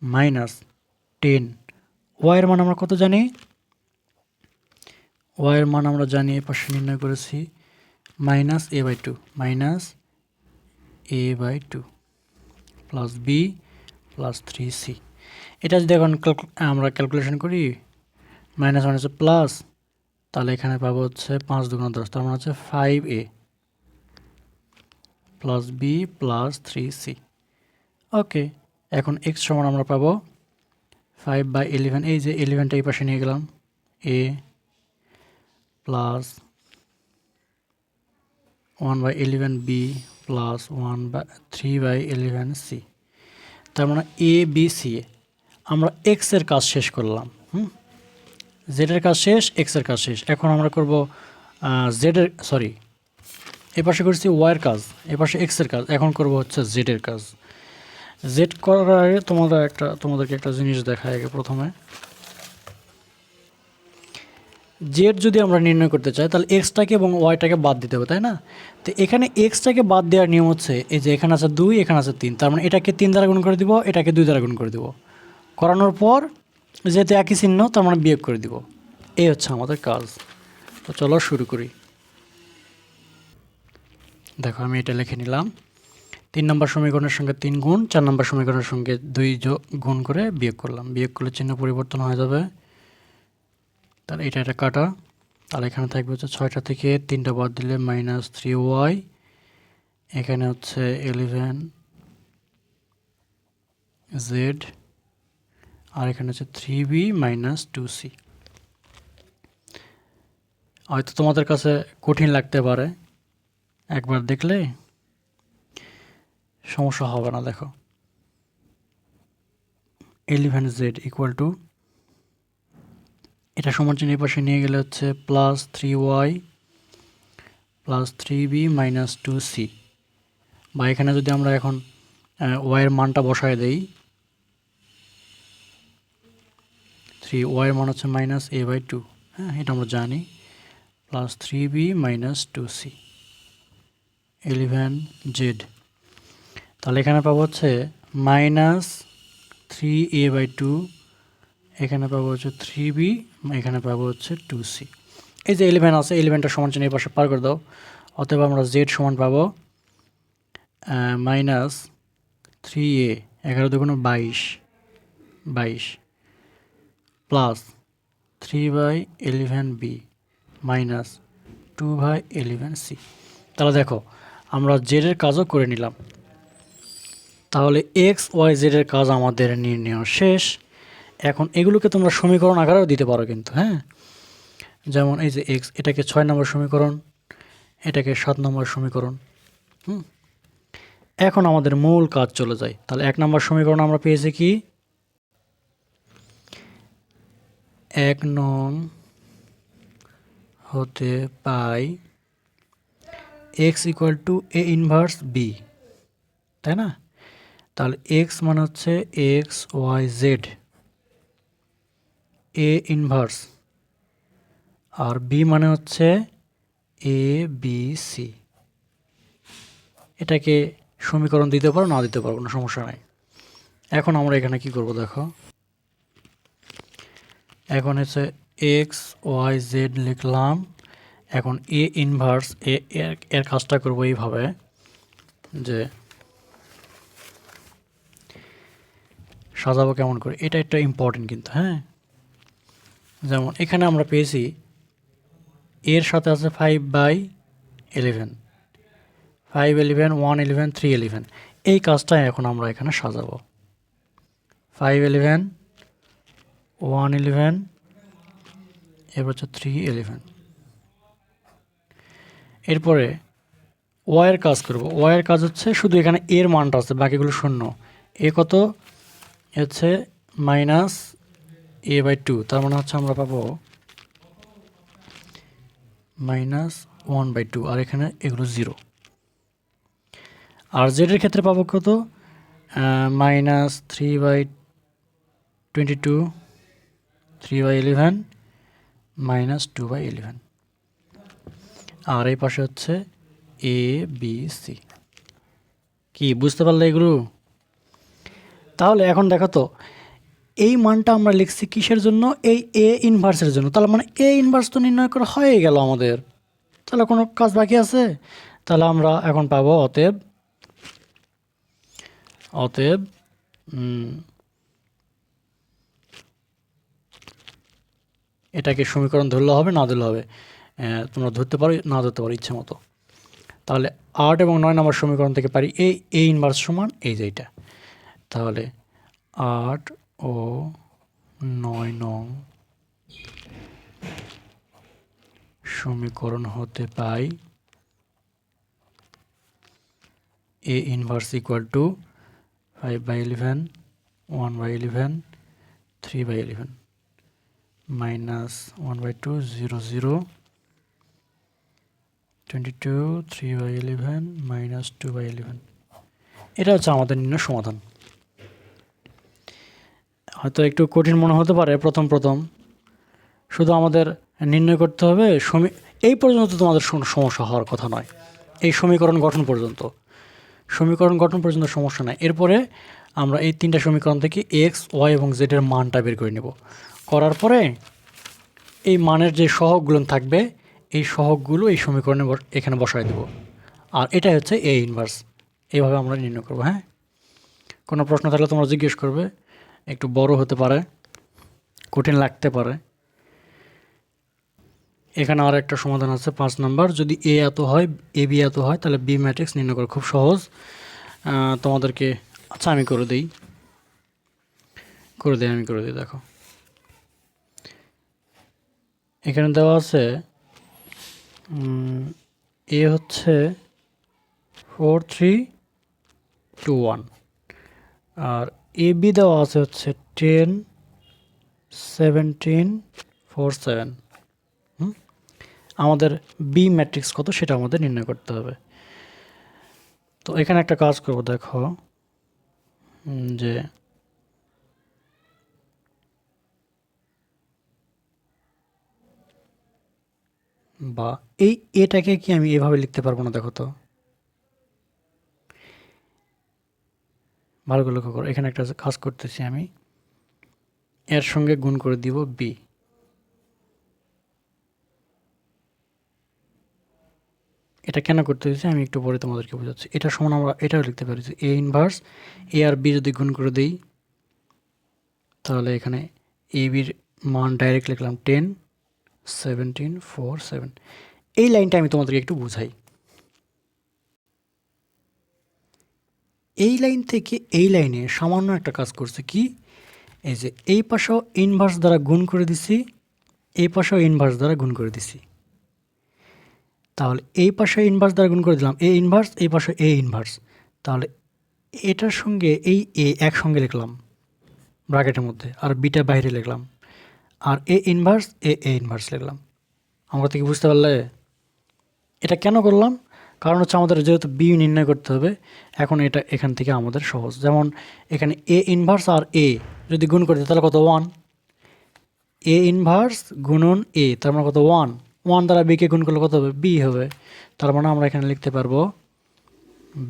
-10, y এর মান আমরা কত জানি? y এর মান আমরা জানি এই পাশে নির্ণয় করেছি -a/2, -a/2 plus b + 3c। এটা যদি এখন আমরা ক্যালকুলেশন করি মাইনাস মানে হচ্ছে প্লাস, তাহলে এখানে পাবো হচ্ছে 5 দুগুণ 10, তার মানে হচ্ছে 5a plus B plus 3c। ওকে, এখন এক্স সমান আমরা পাবো 5/11, এই যে 11টা এই পাশে নিয়ে গেলাম, a plus 1/11b plus 3/11c। তার মানে এ বি সি এ আমরা এক্স এর কাজ শেষ করলাম। জেড এর কাজ শেষ, এক্স এর কাজ শেষ। এখন আমরা করব জেড এর, সরি, এপাশে করছি ওয়াই এর কাজ, এপাশে এক্স এর কাজ, এখন করব হচ্ছে জেড এর কাজ। জেড করার আগে তোমাদেরকে একটা জিনিস দেখাই আগে। প্রথমে জেড যদি আমরা নির্ণয় করতে চাই তাহলে এক্সটাকে এবং ওয়াইটাকে বাদ দিতে হবে, তাই না? তো এখানে এক্সটাকে বাদ দেওয়ার নিয়ম হচ্ছে এই যে এখানে আছে 2, এখানে আছে 3, তার মানে এটাকে 3 দ্বারা গুণ করে দিব, এটাকে 2 দ্বারা গুণ করে দিব। করানোর পর যেহেতু একই চিহ্ন তার মানে বিয়োগ করে দিব। এই হচ্ছে আমাদের কাজ। তো চলো শুরু করি। দেখো আমি এটা লিখে নিলাম। 3 নম্বর সমীকরণের সঙ্গে 3 গুণ, 4 নম্বর সমীকরণের সঙ্গে 2 গুণ করে বিয়োগ করলাম। বিয়োগ করলে চিহ্ন পরিবর্তন হয়ে যাবে। তাহলে এটা কাটা, তাহলে এখানে থাকবে হচ্ছে 6টা থেকে 3টা বাদ দিলে -3y, এখানে হচ্ছে 11z, আর এখানে হচ্ছে 3b - 2c। হয়তো তোমাদের কাছে কঠিন লাগতে পারে, একবার দেখলে সমস্যা হবে না। দেখো 11z ইকুয়াল টু, এটা সমান চিহ্ন এই পাশে নিয়ে গেলে হচ্ছে +3y প্লাস 3b - 2c, বা এখানে যদি আমরা এখন y এর মানটা বসায় দেই, 3y এর মান হচ্ছে -a/2, হ্যাঁ এটা আমরা জানি, প্লাস 3b - 2c 11z। তাহলে এখানে পাবো হচ্ছে -3a/2, এখানে পাবো হচ্ছে 3b, এখানে পাবো হচ্ছে 2c। এই যে 11 আছে, 11টা সমান চিহ্ন এই পাশে পার করে দাও। অতএব আমরা z সমান পাবো -3a, 11 দুগুণ 22 প্লাস 3/11b মাইনাস 2/11c। তাহলে দেখো আমরা জেডের কাজও করে নিলাম। তাহলে এক্স ওয়াই জেডের কাজ আমাদের নির্ণয় শেষ। এখন এগুলোকে তোমরা সমীকরণ আকারেও দিতে পারো কিন্তু, হ্যাঁ। যেমন এই যে এক্স, এটাকে 6 নম্বর সমীকরণ, এটাকে 7 নম্বর সমীকরণ। এখন আমাদের মূল কাজ চলে যায়। তাহলে 1 নম্বর সমীকরণ আমরা পেয়েছি কি, 1 নং হতে পাই X equal to A inverse B, তাই না? তাহলে এক্স মানে হচ্ছে X Y Z A inverse, আর বি মানে হচ্ছে এ বি সি। এটাকে সমীকরণ দিতে পারো, না দিতে পারো, কোনো সমস্যা নাই। এখন আমরা এখানে কি করব দেখো, এখন হচ্ছে এক্স ওয়াই জেড লিখলাম। এখন এ ইনভার্স এর কাজটা করবো এইভাবে যে সাজাবো কেমন করে, এটা একটা ইম্পর্টেন্ট কিন্তু, হ্যাঁ। যেমন এখানে আমরা পেয়েছি এর সাথে আছে 5/11, 5/11, 1/11, 3/11। এই কাজটাই এখন আমরা এখানে সাজাবো। 5/11, 1/11, এরপর হচ্ছে 3/11। এরপরে ওয়াইয়ের কাজ করব। ওয়াইয়ের কাজ হচ্ছে শুধু এখানে এর মানটা আছে, বাকিগুলো শূন্য। এ কত হচ্ছে -a/2, তার মানে হচ্ছে আমরা পাবো -1/2, আর এখানে এগুলো 0। আর জেডের ক্ষেত্রে পাবো কত, -3/22, 3/11, -2/11। আর এই পাশে হচ্ছে এ বি সি। কি বুঝতে পারলে এগুলো? তাহলে এখন দেখো তো, এই মানটা আমরা লিখছি কিসের জন্য, এই এ ইনভার্সের জন্য। তাহলে মানে এ ইনভার্স তো নির্ণয় করা হয়ে গেল আমাদের, তাহলে কোনো কাজ বাকি আছে? তাহলে আমরা এখন পাবো অতএব এটাকে সমীকরণ ধরলে হবে, না ধরলে হবে, তোমরা ধরতে পারো, না ধরতে পারো ইচ্ছে মতো। তাহলে 8 এবং 9 নম্বর সমীকরণ থেকে পারি এ ইনভার্স সমান এই যে এটা। তাহলে 8 ও 9 নং সমীকরণ হতে পাই A inverse equal to 5/11, 1/11, 3/11 minus 1/2, 0, 0, 22, 3/11 minus 2/11। এটা হচ্ছে আমাদের নির্ণয় সমাধান। হয়তো একটু কঠিন মনে হতে পারে প্রথম শুধু আমাদের নির্ণয় করতে হবে এই পর্যন্ত তোমাদের সমস্যা হওয়ার কথা নয়, এই সমীকরণ গঠন পর্যন্ত সমস্যা নাই। এরপরে আমরা এই 3টা সমীকরণ থেকে এক্স, ওয়াই এবং জেডের মানটা বের করে নেব। করার পরে এই মানের যে সহগগুলো থাকবে এই সহগগুলো এই সমীকরণে এখানে বসায় দেব, আর এটাই হচ্ছে এ ইনভার্স। এইভাবে আমরা নির্ণয় করব। হ্যাঁ, কোনো প্রশ্ন থাকলে তোমরা জিজ্ঞেস করবে, একটু বড় হতে পারে, কঠিন লাগতে পারে। এখানে আর একটা সমাধান আছে 5 নাম্বার, যদি এ এত হয়, এ বি এত হয়, তাহলে বি ম্যাট্রিক্স নির্ণয় করা খুব সহজ তোমাদেরকে। আচ্ছা আমি করে দিই, দেখো এখানে দেওয়া আছে এ হচ্ছে 4, 3, 2, 1, আর এ বি দেওয়া আছে হচ্ছে 10, 17, 4, 7। আমাদের বি ম্যাট্রিক্স কত সেটা আমাদের নির্ণয় করতে হবে। তো এখানে একটা কাজ করব, দেখো যে বা এটাকে কি আমি এভাবে লিখতে পারবো না? দেখো তো ভালো করে লক্ষ্য করো, এখানে একটা কাজ করতেছি আমি, এর সঙ্গে গুণ করে দিব বি। এটা কেন করতে হয়েছে আমি একটু পরে তোমাদেরকে বোঝাচ্ছি। এটা সমান আমরা এটাও লিখতে পারি, A inverse A R B যদি গুণ করে দিই, তাহলে এখানে এ বির মান ডাইরেক্ট লিখলাম 10, 17, 4, 7। এই লাইনটা আমি তোমাদেরকে একটু বুঝাই। এই লাইন থেকে এই লাইনে সামান্য একটা কাজ করছে কি, এই যে এই পাশেও ইনভার্স দ্বারা গুণ করে দিছি, এই পাশেও ইনভার্স দ্বারা গুণ করে দিছি। তাহলে এই পাশে ইনভার্স দ্বারা গুণ করে দিলাম এ ইনভার্স, এই পাশে এ ইনভার্স। তাহলে এটার সঙ্গে এই এ একসঙ্গে লিখলাম ব্র্যাকেটের মধ্যে, আর বিটা বাইরে লিখলাম, আর এ ইনভার্স এ ইনভার্স লিখলাম। আমরা থেকে বুঝতে পারলে এটা কেন করলাম? কারণ হচ্ছে আমাদের যেহেতু বি নির্ণয় করতে হবে, এখন এটা এখান থেকে আমাদের সহজ। যেমন এখানে এ ইনভার্স আর এ যদি গুণ করে দিই তাহলে কত 1, এ ইনভার্স গুণন এ তার মানে কত 1, 1 দ্বারা বিকে গুণ করলে কত হবে? বি হবে। তার মানে আমরা এখানে লিখতে পারবো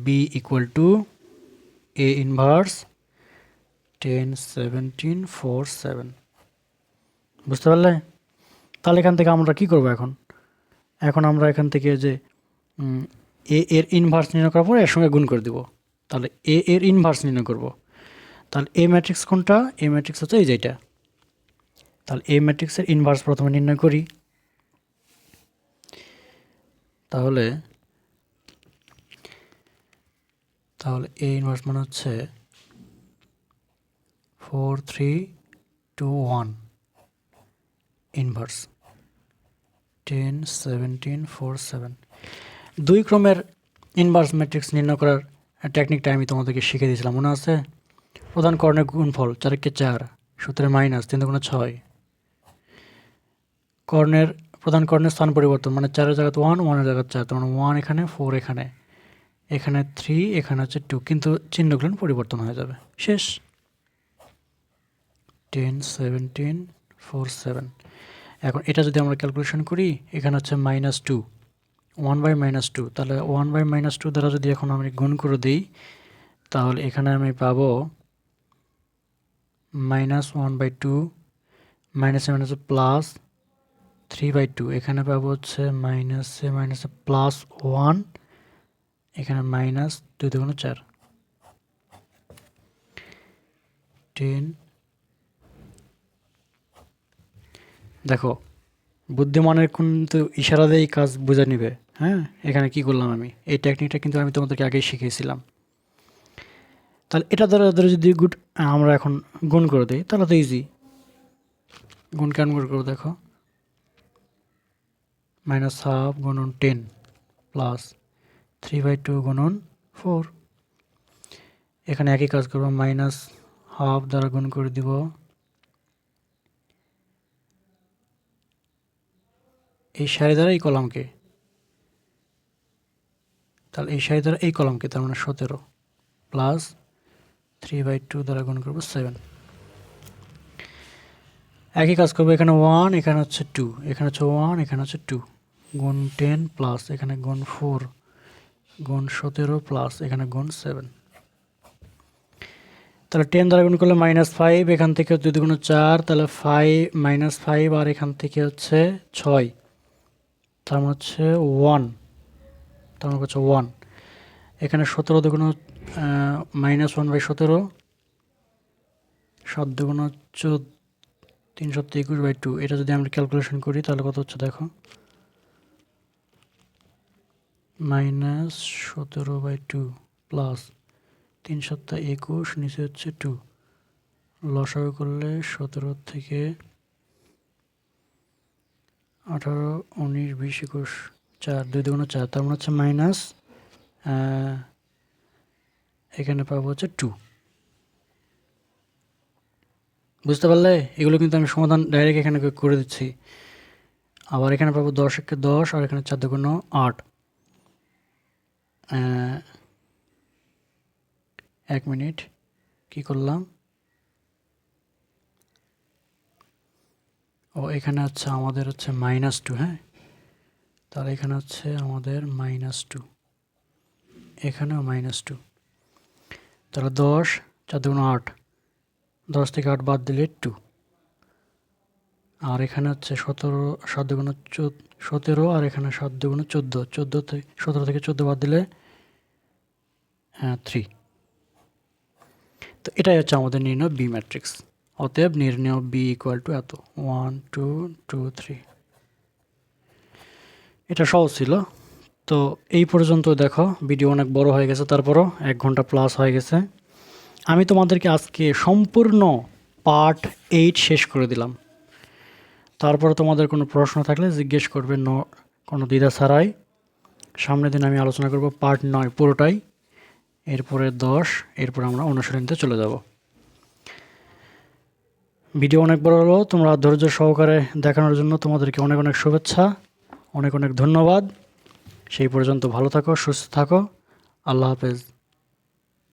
B equal to A inverse 10, 17, 4, 7। বুঝতে পারলে? তাহলে এখান থেকে আমরা কি করব এখন আমরা এখান থেকে যে এ এর ইনভার্স নির্ণয় করার পরে এর সঙ্গে গুণ করে দিব, তাহলে এ এর ইনভার্স নির্ণয় করব। তাহলে এ ম্যাট্রিক্স কোনটা? এ ম্যাট্রিক্স হচ্ছে এই যেটা। তাহলে এ ম্যাট্রিক্সের ইনভার্স প্রথমে নির্ণয় করি। তাহলে এ ইনভার্স মানে হচ্ছে 4, 3, 2, 1 ইনভার্স 10, 17, 4, 7। 2 ক্রমের ইনভার্স ম্যাট্রিক্স নির্ণয় করার টেকনিকটা আমি তোমাদেরকে শিখে দিয়েছিলাম, মনে আছে? প্রধান কর্ণের গুণফল 4 × 4, সূত্রের মাইনাস 3 × 6। প্রধান কর্ণের স্থান পরিবর্তন মানে 4 এর জায়গায় 1, 1 এর জায়গায় 4, তার মানে 1 এখানে, 4 এখানে, এখানে 3, এখানে হচ্ছে 2, কিন্তু চিহ্নগুলো পরিবর্তন হয়ে যাবে। শেষ। 10, 17, 4, 7। এখন এটা যদি আমরা ক্যালকুলেশন করি, এখানে হচ্ছে -2, 1/-2, তাহলে 1/-2 দ্বারা যদি এখন আমি গুণ করে দিই, তাহলে এখানে আমি পাবো -1/2, মাইনাসে মাইনাসে প্লাস 3/2, এখানে পাবো হচ্ছে মাইনাসে মাইনাসে +1, এখানে -2 × 4, 10, দেখো বুদ্ধিমানের কিন্তু ইশারা দিয়েই কাজ বুঝে নিবে। হ্যাঁ, এখানে কি করলাম আমি, এই টেকনিকটা কিন্তু আমি তোমাদেরকে আগেই শিখিয়েছিলাম। তাহলে এটা দ্বারা যদি আমরা এখন গুণ করে দিই তাহলে তো ইজি। গুণ কেমন করে করবো দেখো, -12 গুণন 10 প্লাস 3/2 গুণন 4। এখানে একই কাজ করবো, -12 দ্বারা গুণ করে দিব এই সারি দ্বারা এই কলামকে, তাহলে এই সারি দ্বারা এই কলামকে, তার মানে 17 প্লাস 3/2 দ্বারা গুণ করবো 7। একই কাজ করবো, এখানে 1, এখানে হচ্ছে 2, এখানে হচ্ছে 1, এখানে হচ্ছে 2, গুণ 10 প্লাস এখানে গুণ 4 গুণ 17 প্লাস এখানে গুণ 7। তাহলে 10 দ্বারা গুণ করলে -5, এখান থেকে যদি গুণ 4 তাহলে 5 আর এখান থেকে হচ্ছে 6, তার মানে হচ্ছে 1, তার মানে হচ্ছে 1। এখানে 17 দুগুণ -1/17, 7 দুগুণ 14, 321/2। এটা যদি আমরা ক্যালকুলেশন করি তাহলে কত হচ্ছে দেখো, -17/2 প্লাস 3 7 21, নিচে হচ্ছে 2, লসাগু করলে 17 থেকে 18, 19, 20, 21, 4, 2 দুগুণ 4, তার মানে হচ্ছে মাইনাস, এখানে পাবো হচ্ছে 2। বুঝতে পারলে? এগুলো কিন্তু আমি সমাধান ডাইরেক্ট এখানে করে দিচ্ছি। আবার এখানে পাবো 10 একে 10, আর এখানে 4 দুগুণ 8। 1 মিনিট, কি করলাম, ও এখানে হচ্ছে আমাদের হচ্ছে -2। হ্যাঁ, তাহলে এখানে হচ্ছে আমাদের -2, এখানেও -2। তাহলে 10, 4 দুগুণ 8, 10 থেকে 8 বাদ দিলে 2, আর এখানে হচ্ছে 17, 7 দুগুণ 17, আর এখানে 7 দুগুণ 14, 17 থেকে 14 বাদ দিলে 3। তো এটাই হচ্ছে আমাদের নির্ণয় বি ম্যাট্রিক্স। অতএব নির্ণয় বি ইকুয়াল টু এত, 1 2 2 3। এটা সহজ ছিল। তো এই পর্যন্ত দেখো, ভিডিও অনেক বড় হয়ে গেছে, তারপরও 1 ঘন্টা প্লাস হয়ে গেছে। আমি তোমাদেরকে আজকে সম্পূর্ণ পার্ট 8 শেষ করে দিলাম। তারপরে তোমাদের কোনো প্রশ্ন থাকলে জিজ্ঞেস করবে, কোনো দ্বিধা ছাড়াই। সামনের দিন আমি আলোচনা করব পার্ট 9 পুরোটাই, এরপরে 10, এরপর আমরা অনুশীলনীতে চলে যাব। ভিডিও অনেক বড় হলো, তোমরা ধৈর্য সহকারে দেখানোর জন্য তোমাদেরকে অনেক অনেক শুভেচ্ছা, অনেক অনেক ধন্যবাদ। সেই পর্যন্ত ভালো থাকো, সুস্থ থাকো, আল্লাহ হাফেজ।